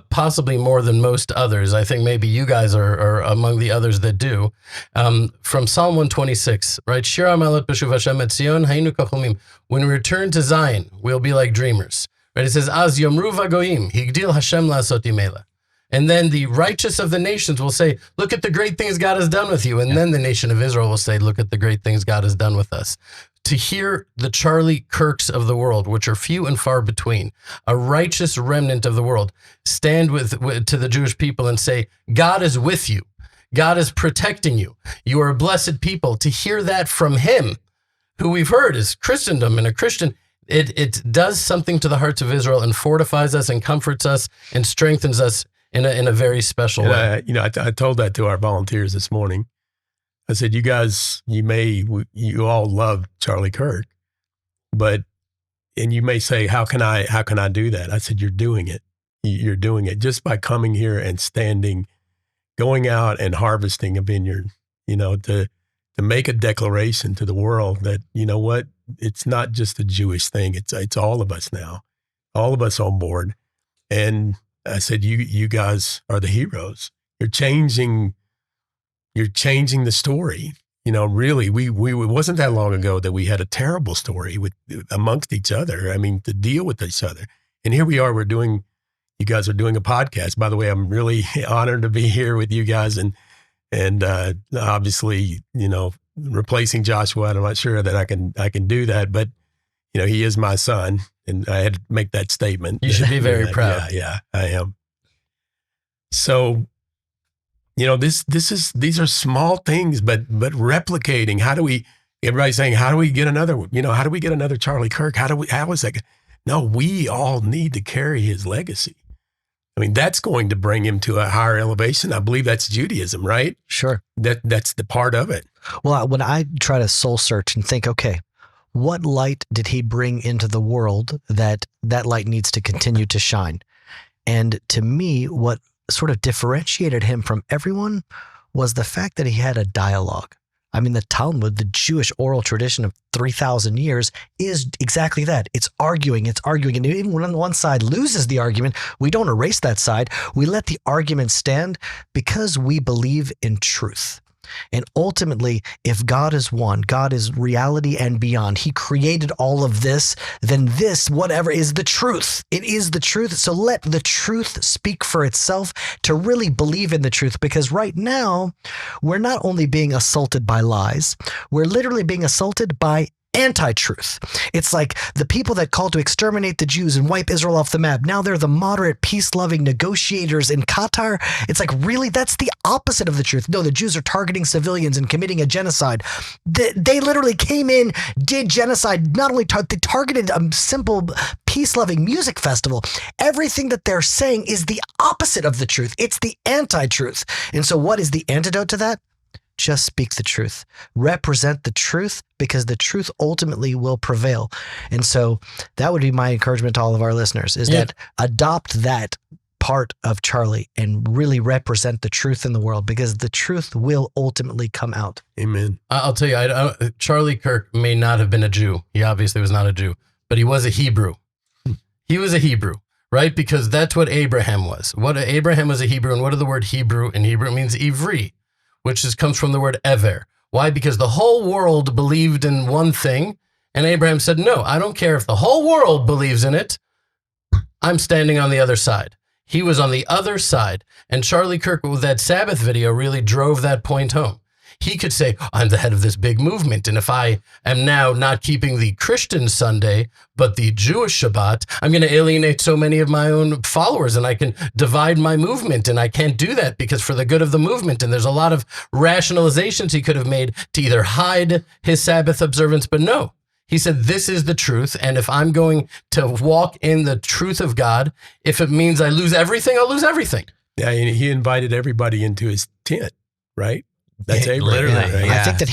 possibly more than most others. I think maybe you guys are among the others that do. From Psalm 126, right? Shira Malot B'shuv Hashem et Zion haynu kacholmim. When we return to Zion, we'll be like dreamers. Right? It says, Az yomru v'goyim, higdil Hashem la'asot imela. And then the righteous of the nations will say, look at the great things God has done with you. And then the nation of Israel will say, look at the great things God has done with us. To hear the Charlie Kirks of the world, which are few and far between, a righteous remnant of the world, stand to the Jewish people and say, God is with you. God is protecting you. You are a blessed people. To hear that from him, who we've heard is Christendom and a Christian, it does something to the hearts of Israel and fortifies us and comforts us and strengthens us in a very special way. I told that to our volunteers this morning. I said, you guys, you all love Charlie Kirk, and you may say, how can I do that? I said, you're doing it. You're doing it just by coming here and standing, going out and harvesting a vineyard, to make a declaration to the world that, you know what, it's not just a Jewish thing. It's all of us now, all of us on board. And I said, you guys are the heroes. You're changing the story. Really, it wasn't that long ago that we had a terrible story amongst each other. I mean, to deal with each other. And here we are, you guys are doing a podcast. By the way, I'm really honored to be here with you guys and obviously, replacing Joshua. I'm not sure that I can do that, but he is my son, and I had to make that statement. You should be very proud. Yeah, I am. So, these are small things, but replicating. Everybody's saying, how do we get another Charlie Kirk? How is that? No, we all need to carry his legacy. I mean, that's going to bring him to a higher elevation. I believe that's Judaism, right? Sure. That's the part of it. Well, when I try to soul search and think, okay, what light did he bring into the world that light needs to continue to shine? And to me, what sort of differentiated him from everyone was the fact that he had a dialogue. I mean, the Talmud, the Jewish oral tradition of 3,000 years, is exactly that. It's arguing. And even when one side loses the argument, we don't erase that side. We let the argument stand because we believe in truth. And ultimately, if God is one, God is reality and beyond, he created all of this, then this, whatever, is the truth. It is the truth. So let the truth speak for itself, to really believe in the truth, because right now, we're not only being assaulted by lies, we're literally being assaulted by anti-truth. It's like the people that called to exterminate the Jews and wipe Israel off the map. Now they're the moderate, peace-loving negotiators in Qatar. It's like, really? That's the opposite of the truth. No, the Jews are targeting civilians and committing a genocide. They literally came in, did genocide. Not only they targeted a simple peace-loving music festival. Everything that they're saying is the opposite of the truth. It's the anti-truth. And so what is the antidote to that? Just speak the truth. Represent the truth, because the truth ultimately will prevail. And so that would be my encouragement to all of our listeners, is that adopt that part of Charlie and really represent the truth in the world, because the truth will ultimately come out. Amen. I'll tell you, Charlie Kirk may not have been a Jew. He obviously was not a Jew, but he was a Hebrew. He was a Hebrew, right? Because that's what Abraham was. Abraham was a Hebrew, and what does the word Hebrew in Hebrew means? Ivri, which comes from the word ever. Why? Because the whole world believed in one thing, and Abraham said, no, I don't care if the whole world believes in it. I'm standing on the other side. He was on the other side, and Charlie Kirk, with that Sabbath video, really drove that point home. He could say, I'm the head of this big movement, and if I am now not keeping the Christian Sunday, but the Jewish Shabbat, I'm going to alienate so many of my own followers, and I can divide my movement, and I can't do that because for the good of the movement. And there's a lot of rationalizations he could have made to either hide his Sabbath observance, but no. He said, this is the truth, and if I'm going to walk in the truth of God, if it means I lose everything, I'll lose everything. Yeah, and he invited everybody into his tent, right? That's Abraham. Literally. Right? I think that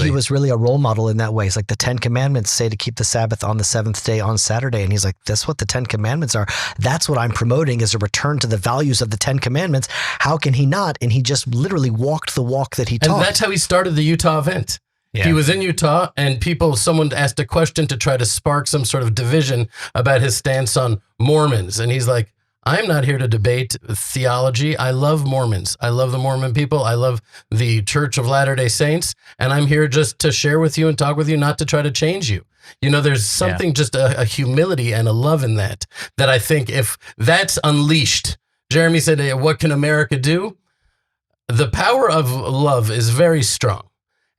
he was really a role model in that way. It's like the 10 Commandments say to keep the Sabbath on the seventh day on Saturday. And he's like, that's what the 10 Commandments are. That's what I'm promoting, is a return to the values of the 10 Commandments. How can he not? And he just literally walked the walk that he taught. And that's how he started the Utah event. Yeah. He was in Utah, and someone asked a question to try to spark some sort of division about his stance on Mormons. And he's like, I'm not here to debate theology. I love Mormons. I love the Mormon people. I love the Church of Latter-day Saints. And I'm here just to share with you and talk with you, not to try to change you. You know, there's something just a humility and a love in that I think if that's unleashed, Jeremy said, hey, what can America do? The power of love is very strong.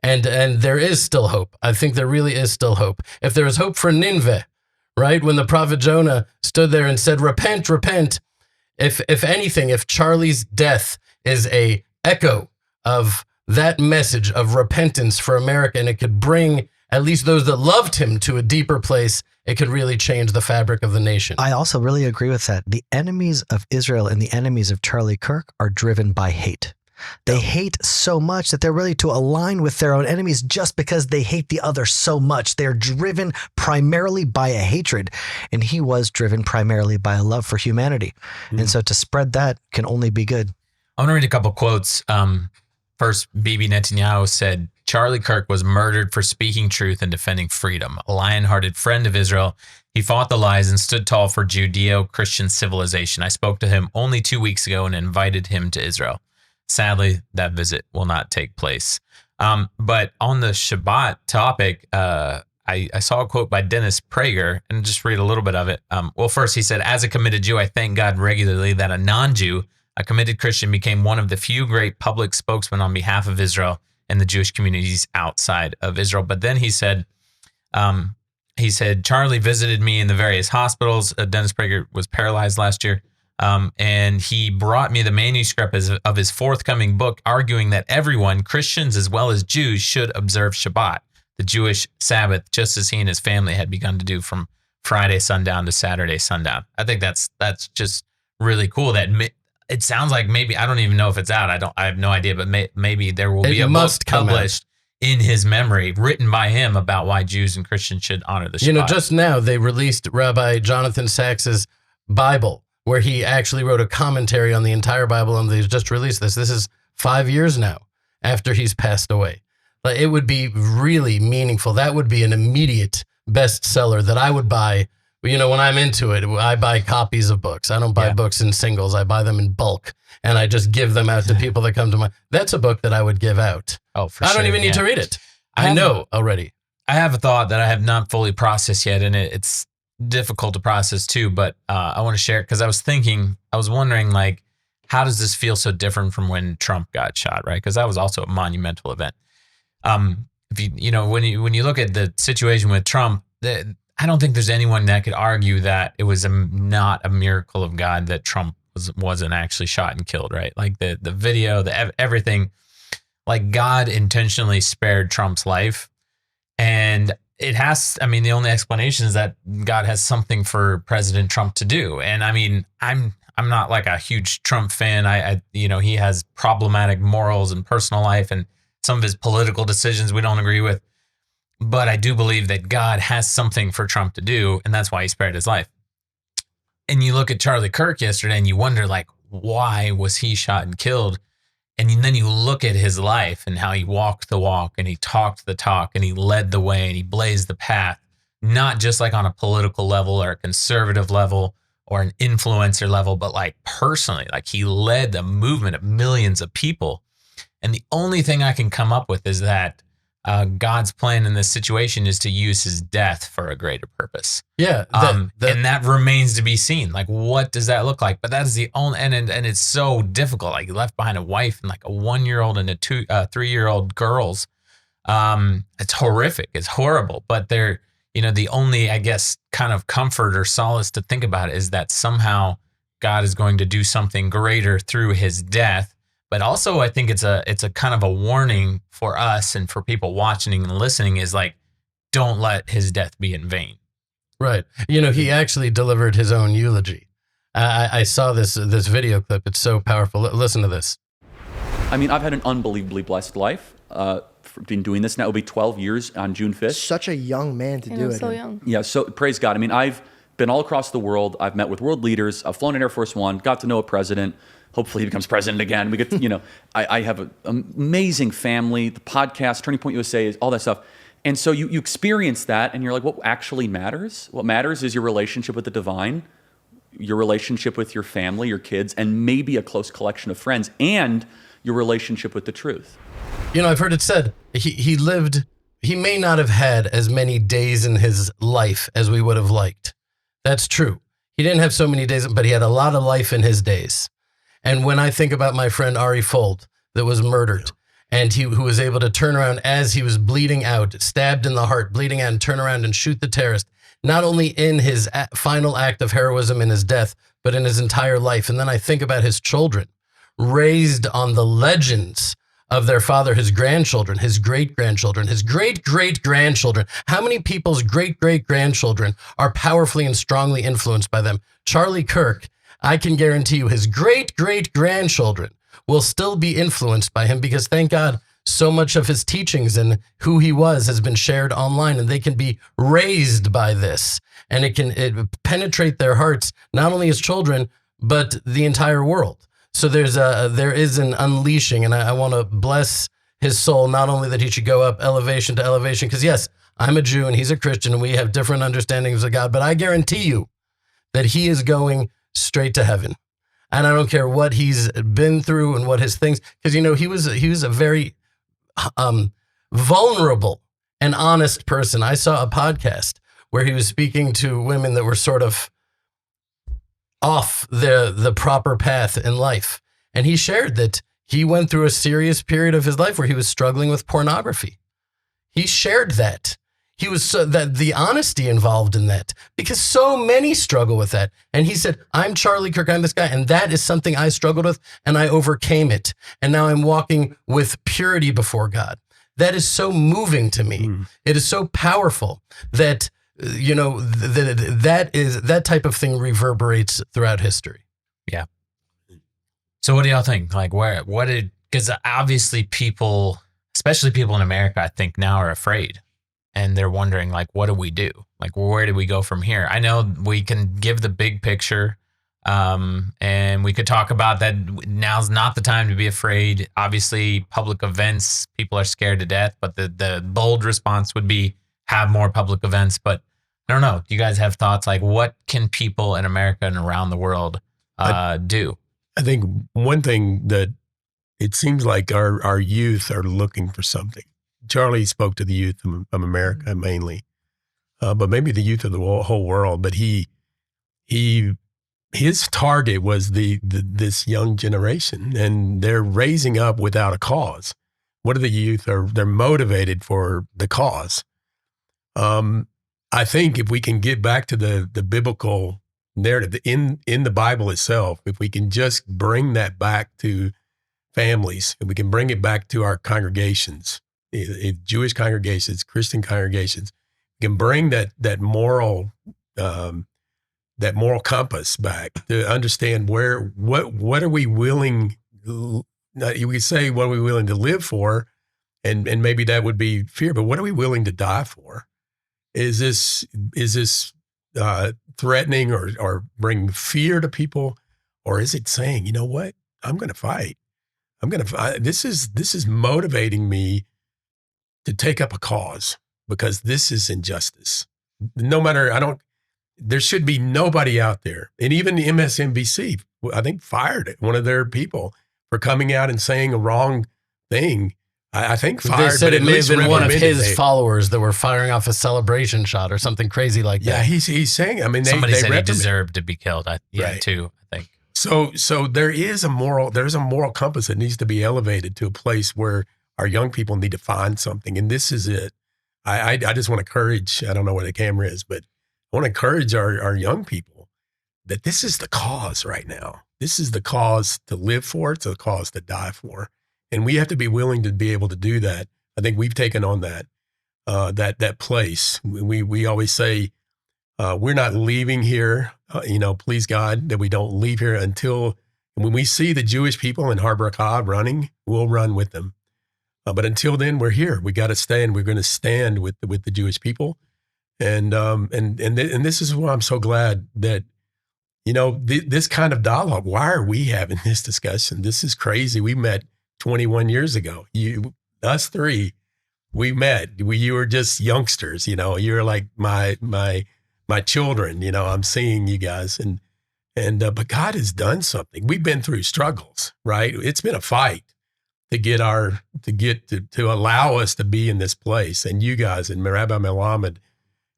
And there is still hope. I think there really is still hope. If there is hope for Nineveh, right? When the prophet Jonah stood there and said, repent, repent. If anything, if Charlie's death is a echo of that message of repentance for America, and it could bring at least those that loved him to a deeper place, it could really change the fabric of the nation. I also really agree with that. The enemies of Israel and the enemies of Charlie Kirk are driven by hate. They hate so much that they're ready to align with their own enemies just because they hate the other so much. They're driven primarily by a hatred, and he was driven primarily by a love for humanity. And so to spread that can only be good. I want to read a couple quotes. First, Bibi Netanyahu said, Charlie Kirk was murdered for speaking truth and defending freedom. A lion-hearted friend of Israel, he fought the lies and stood tall for Judeo-Christian civilization. I spoke to him only 2 weeks ago and invited him to Israel. Sadly, that visit will not take place. But on the Shabbat topic, I saw a quote by Dennis Prager, and just read a little bit of it. Well, first he said, as a committed Jew, I thank God regularly that a non-Jew, a committed Christian, became one of the few great public spokesmen on behalf of Israel and the Jewish communities outside of Israel. But then he said, Charlie visited me in the various hospitals. Dennis Prager was paralyzed last year. And he brought me the manuscript of his forthcoming book, arguing that everyone, Christians as well as Jews, should observe Shabbat, the Jewish Sabbath, just as he and his family had begun to do from Friday sundown to Saturday sundown. I think that's just really cool. That it sounds like maybe, I don't even know if it's out. I have no idea, but maybe there will be a book published in his memory, written by him, about why Jews and Christians should honor the Shabbat. You know, just now they released Rabbi Jonathan Sacks's Bible, where he actually wrote a commentary on the entire Bible, and they've just released this. This is 5 years now after he's passed away. But it would be really meaningful. That would be an immediate bestseller that I would buy. You know, when I'm into it, I buy copies of books. I don't buy books in singles. I buy them in bulk, and I just give them out to people that come to my. That's a book that I would give out. Oh, for sure. I sure. don't even need to read it. I know already. I have a thought that I have not fully processed yet, and it's difficult to process too, but I want to share it because I was wondering, like, how does this feel so different from when Trump got shot, right? Because that was also a monumental event. If you know, when you look at the situation with Trump, I don't think there's anyone that could argue that it was not a miracle of God that Trump wasn't actually shot and killed, right? Like the video, everything, like God intentionally spared Trump's life. And it has, I mean, the only explanation is that God has something for President Trump to do. And I mean, I'm not like a huge Trump fan. I you know, he has problematic morals and personal life, and some of his political decisions we don't agree with. But I do believe that God has something for Trump to do, and that's why he spared his life. And you look at Charlie Kirk yesterday and you wonder, like, why was he shot and killed? And then you look at his life and how he walked the walk and he talked the talk and he led the way and he blazed the path, not just like on a political level or a conservative level or an influencer level, but like personally, like he led the movement of millions of people. And the only thing I can come up with is that God's plan in this situation is to use his death for a greater purpose. Yeah. And that remains to be seen. Like, what does that look like? But that is the only, and it's so difficult. Like, he left behind a wife and like a 1-year-old and a 3-year-old girls. It's horrific. It's horrible. But they're, you know, the only, I guess, kind of comfort or solace to think about is that somehow God is going to do something greater through his death. But also, I think it's a kind of a warning for us and for people watching and listening is like, don't let his death be in vain. Right. You know, he actually delivered his own eulogy. I saw this video clip. It's so powerful. Listen to this. I mean, I've had an unbelievably blessed life. Been doing this now. It'll be 12 years on June 5th. Such a young man to do it. So young. Yeah, so praise God. I mean, I've been all across the world. I've met with world leaders. I've flown in Air Force One, got to know a president. Hopefully he becomes president again. We get, you know, I have an amazing family. The podcast, Turning Point USA, is all that stuff. And so you experience that and you're like, what actually matters? What matters is your relationship with the divine. your relationship with your family, your kids, and maybe a close collection of friends, and your relationship with the truth. You know, I've heard it said he may not have had as many days in his life as we would have liked. That's true. He didn't have so many days, but he had a lot of life in his days. And when I think about my friend Ari Fold that was murdered, and who was able to turn around as he was bleeding out, stabbed in the heart, bleeding out, and turn around and shoot the terrorist, not only in his final act of heroism in his death, but in his entire life. And then I think about his children, raised on the legends of their father, his grandchildren, his great-grandchildren, his great-great-grandchildren. How many people's great-great-grandchildren are powerfully and strongly influenced by them? Charlie Kirk, I can guarantee you his great-great-grandchildren will still be influenced by him, because thank God so much of his teachings and who he was has been shared online, and they can be raised by this, and it penetrate their hearts, not only as children, but the entire world. So there is an unleashing, and I want to bless his soul, not only that he should go up elevation to elevation, because yes, I'm a Jew and he's a Christian and we have different understandings of God, but I guarantee you that he is going straight to heaven. And I don't care what he's been through and what his things, because, you know, he was a very vulnerable and honest person. I saw a podcast where he was speaking to women that were sort of off the proper path in life. And he shared that he went through a serious period of his life where he was struggling with pornography. He shared that. He was that the honesty involved in that, because so many struggle with that. And he said, I'm Charlie Kirk, I'm this guy. And that is something I struggled with and I overcame it. And now I'm walking with purity before God. That is so moving to me. It is so powerful that, you know, that type of thing reverberates throughout history. Yeah. So what do y'all think? Like because obviously people, especially people in America, I think now are afraid. And they're wondering, like, what do we do? Like, where do we go from here? I know we can give the big picture, and we could talk about that. Now's not the time to be afraid. Obviously, public events, people are scared to death, but the bold response would be have more public events. But I don't know. Do you guys have thoughts? Like, what can people in America and around the world do? I think one thing that it seems like our youth are looking for something. Charlie spoke to the youth of America mainly, but maybe the youth of the whole world. But his target was this young generation, and they're raising up without a cause. What are the youth? They're motivated for the cause. I think if we can get back to the biblical narrative in the Bible itself, if we can just bring that back to families, if we can bring it back to our congregations, Jewish congregations, Christian congregations, can bring that moral compass back to understand what are we willing. We say what are we willing to live for, and maybe that would be fear. But what are we willing to die for? Is this threatening or bringing fear to people, or is it saying, you know what, I'm going to fight. This is motivating me to take up a cause, because this is injustice. No matter, there should be nobody out there. And even the MSNBC, I think, fired one of their people for coming out and saying a wrong thing. I think fired. They said it may have been one of his followers that were firing off a celebration shot or something crazy like that. Yeah, he's saying, I mean, somebody said he recommend deserved to be killed. Too, I think. So there's a moral compass that needs to be elevated to a place where our young people need to find something. And this is it. I just want to encourage, I don't know where the camera is, but I want to encourage our young people that this is the cause right now. This is the cause to live for. It's a cause to die for. And we have to be willing to be able to do that. I think we've taken on that place. We always say, we're not leaving here, please God, that we don't leave here until when we see the Jewish people in Har Brakah running, we'll run with them. But until then, we're here. We got to stay, and we're going to stand with the Jewish people. And this is why I'm so glad that, this kind of dialogue. Why are we having this discussion? This is crazy. We met 21 years ago. Us three, we met. You were just youngsters. You were like my children. I'm seeing you guys, and but God has done something. We've been through struggles, right? It's been a fight to allow us to be in this place. And you guys and Rabbi Melamed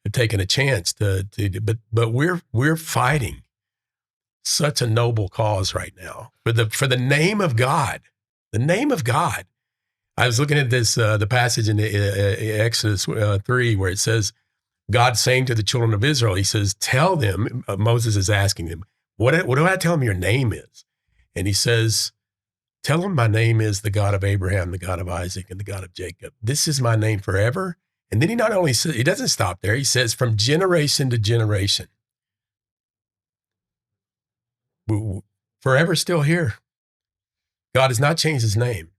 have taken a chance but we're fighting such a noble cause right now for the name of God. The name of God. I was looking at this, the passage in Exodus 3 where it says, God saying to the children of Israel, he says, tell them, Moses is asking them, what do I tell them your name is? And he says, tell them my name is the God of Abraham, the God of Isaac, and the God of Jacob. This is my name forever. And then he not only says, he doesn't stop there. He says from generation to generation. Forever still here. God has not changed his name.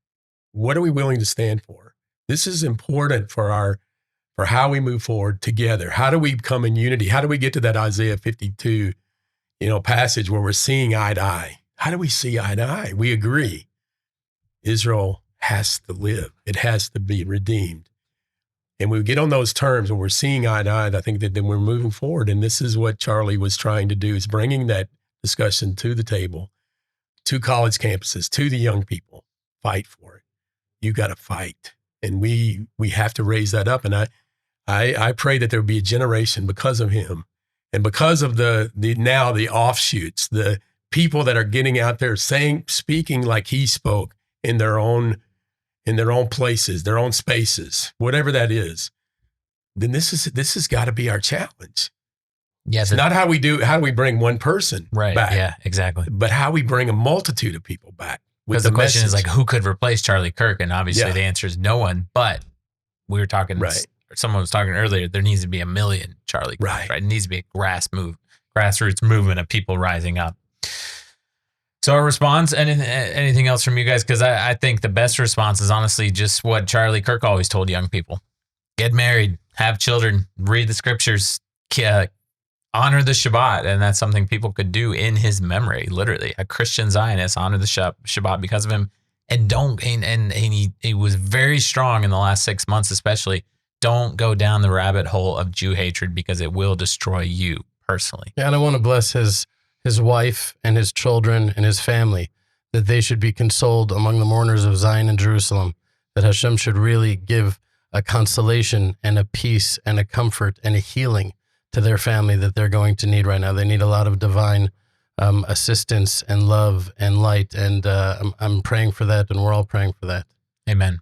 What are we willing to stand for? This is important for how we move forward together. How do we come in unity? How do we get to that Isaiah 52, passage where we're seeing eye to eye? How do we see eye to eye? We agree. Israel has to live. It has to be redeemed. And we get on those terms when we're seeing eye to eye, I think that then we're moving forward. And this is what Charlie was trying to do, is bringing that discussion to the table, to college campuses, to the young people. Fight for it. You got to fight. And we have to raise that up. And I pray that there will be a generation because of him and because of the offshoots, the people that are getting out there speaking like he spoke in their own places, their own spaces, whatever that is. Then this has got to be our challenge. Yes, it's not how do we bring one person back. Yeah, exactly. But how we bring a multitude of people back. Because the question is like, who could replace Charlie Kirk? And obviously the answer is no one. But we were talking, someone was talking earlier, there needs to be 1 million Charlie Kirks, right? It needs to be a grassroots movement of people rising up. So our response, anything else from you guys? Because I think the best response is honestly just what Charlie Kirk always told young people. Get married, have children, read the scriptures, honor the Shabbat. And that's something people could do in his memory, literally. A Christian Zionist, honor the Shabbat because of him. And he was very strong in the last 6 months especially. Don't go down the rabbit hole of Jew hatred because it will destroy you personally. Yeah, and I want to bless his wife and his children and his family, that they should be consoled among the mourners of Zion and Jerusalem, that Hashem should really give a consolation and a peace and a comfort and a healing to their family that they're going to need right now. They need a lot of divine assistance and love and light. And I'm praying for that, and we're all praying for that. Amen.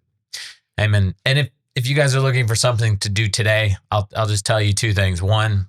Amen. And if you guys are looking for something to do today, I'll just tell you 2 things. One,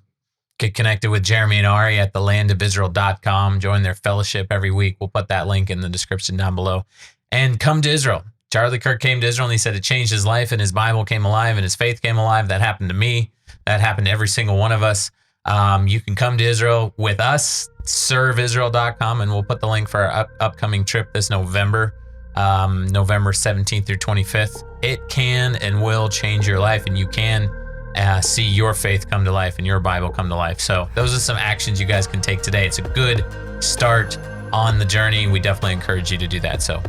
get connected with Jeremy and Ari at thelandofisrael.com. Join their fellowship every week. We'll put that link in the description down below. And come to Israel. Charlie Kirk came to Israel and he said it changed his life and his Bible came alive and his faith came alive. That happened to me. That happened to every single one of us. You can come to Israel with us, serveisrael.com, and we'll put the link for our upcoming trip this November, November 17th through 25th. It can and will change your life, and you can see your faith come to life and your Bible come to life. So those are some actions you guys can take today. It's a good start on the journey. We definitely encourage you to do that. So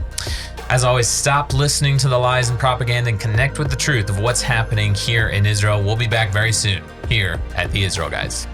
as always, stop listening to the lies and propaganda and connect with the truth of what's happening here in Israel. We'll be back very soon here at the Israel Guys.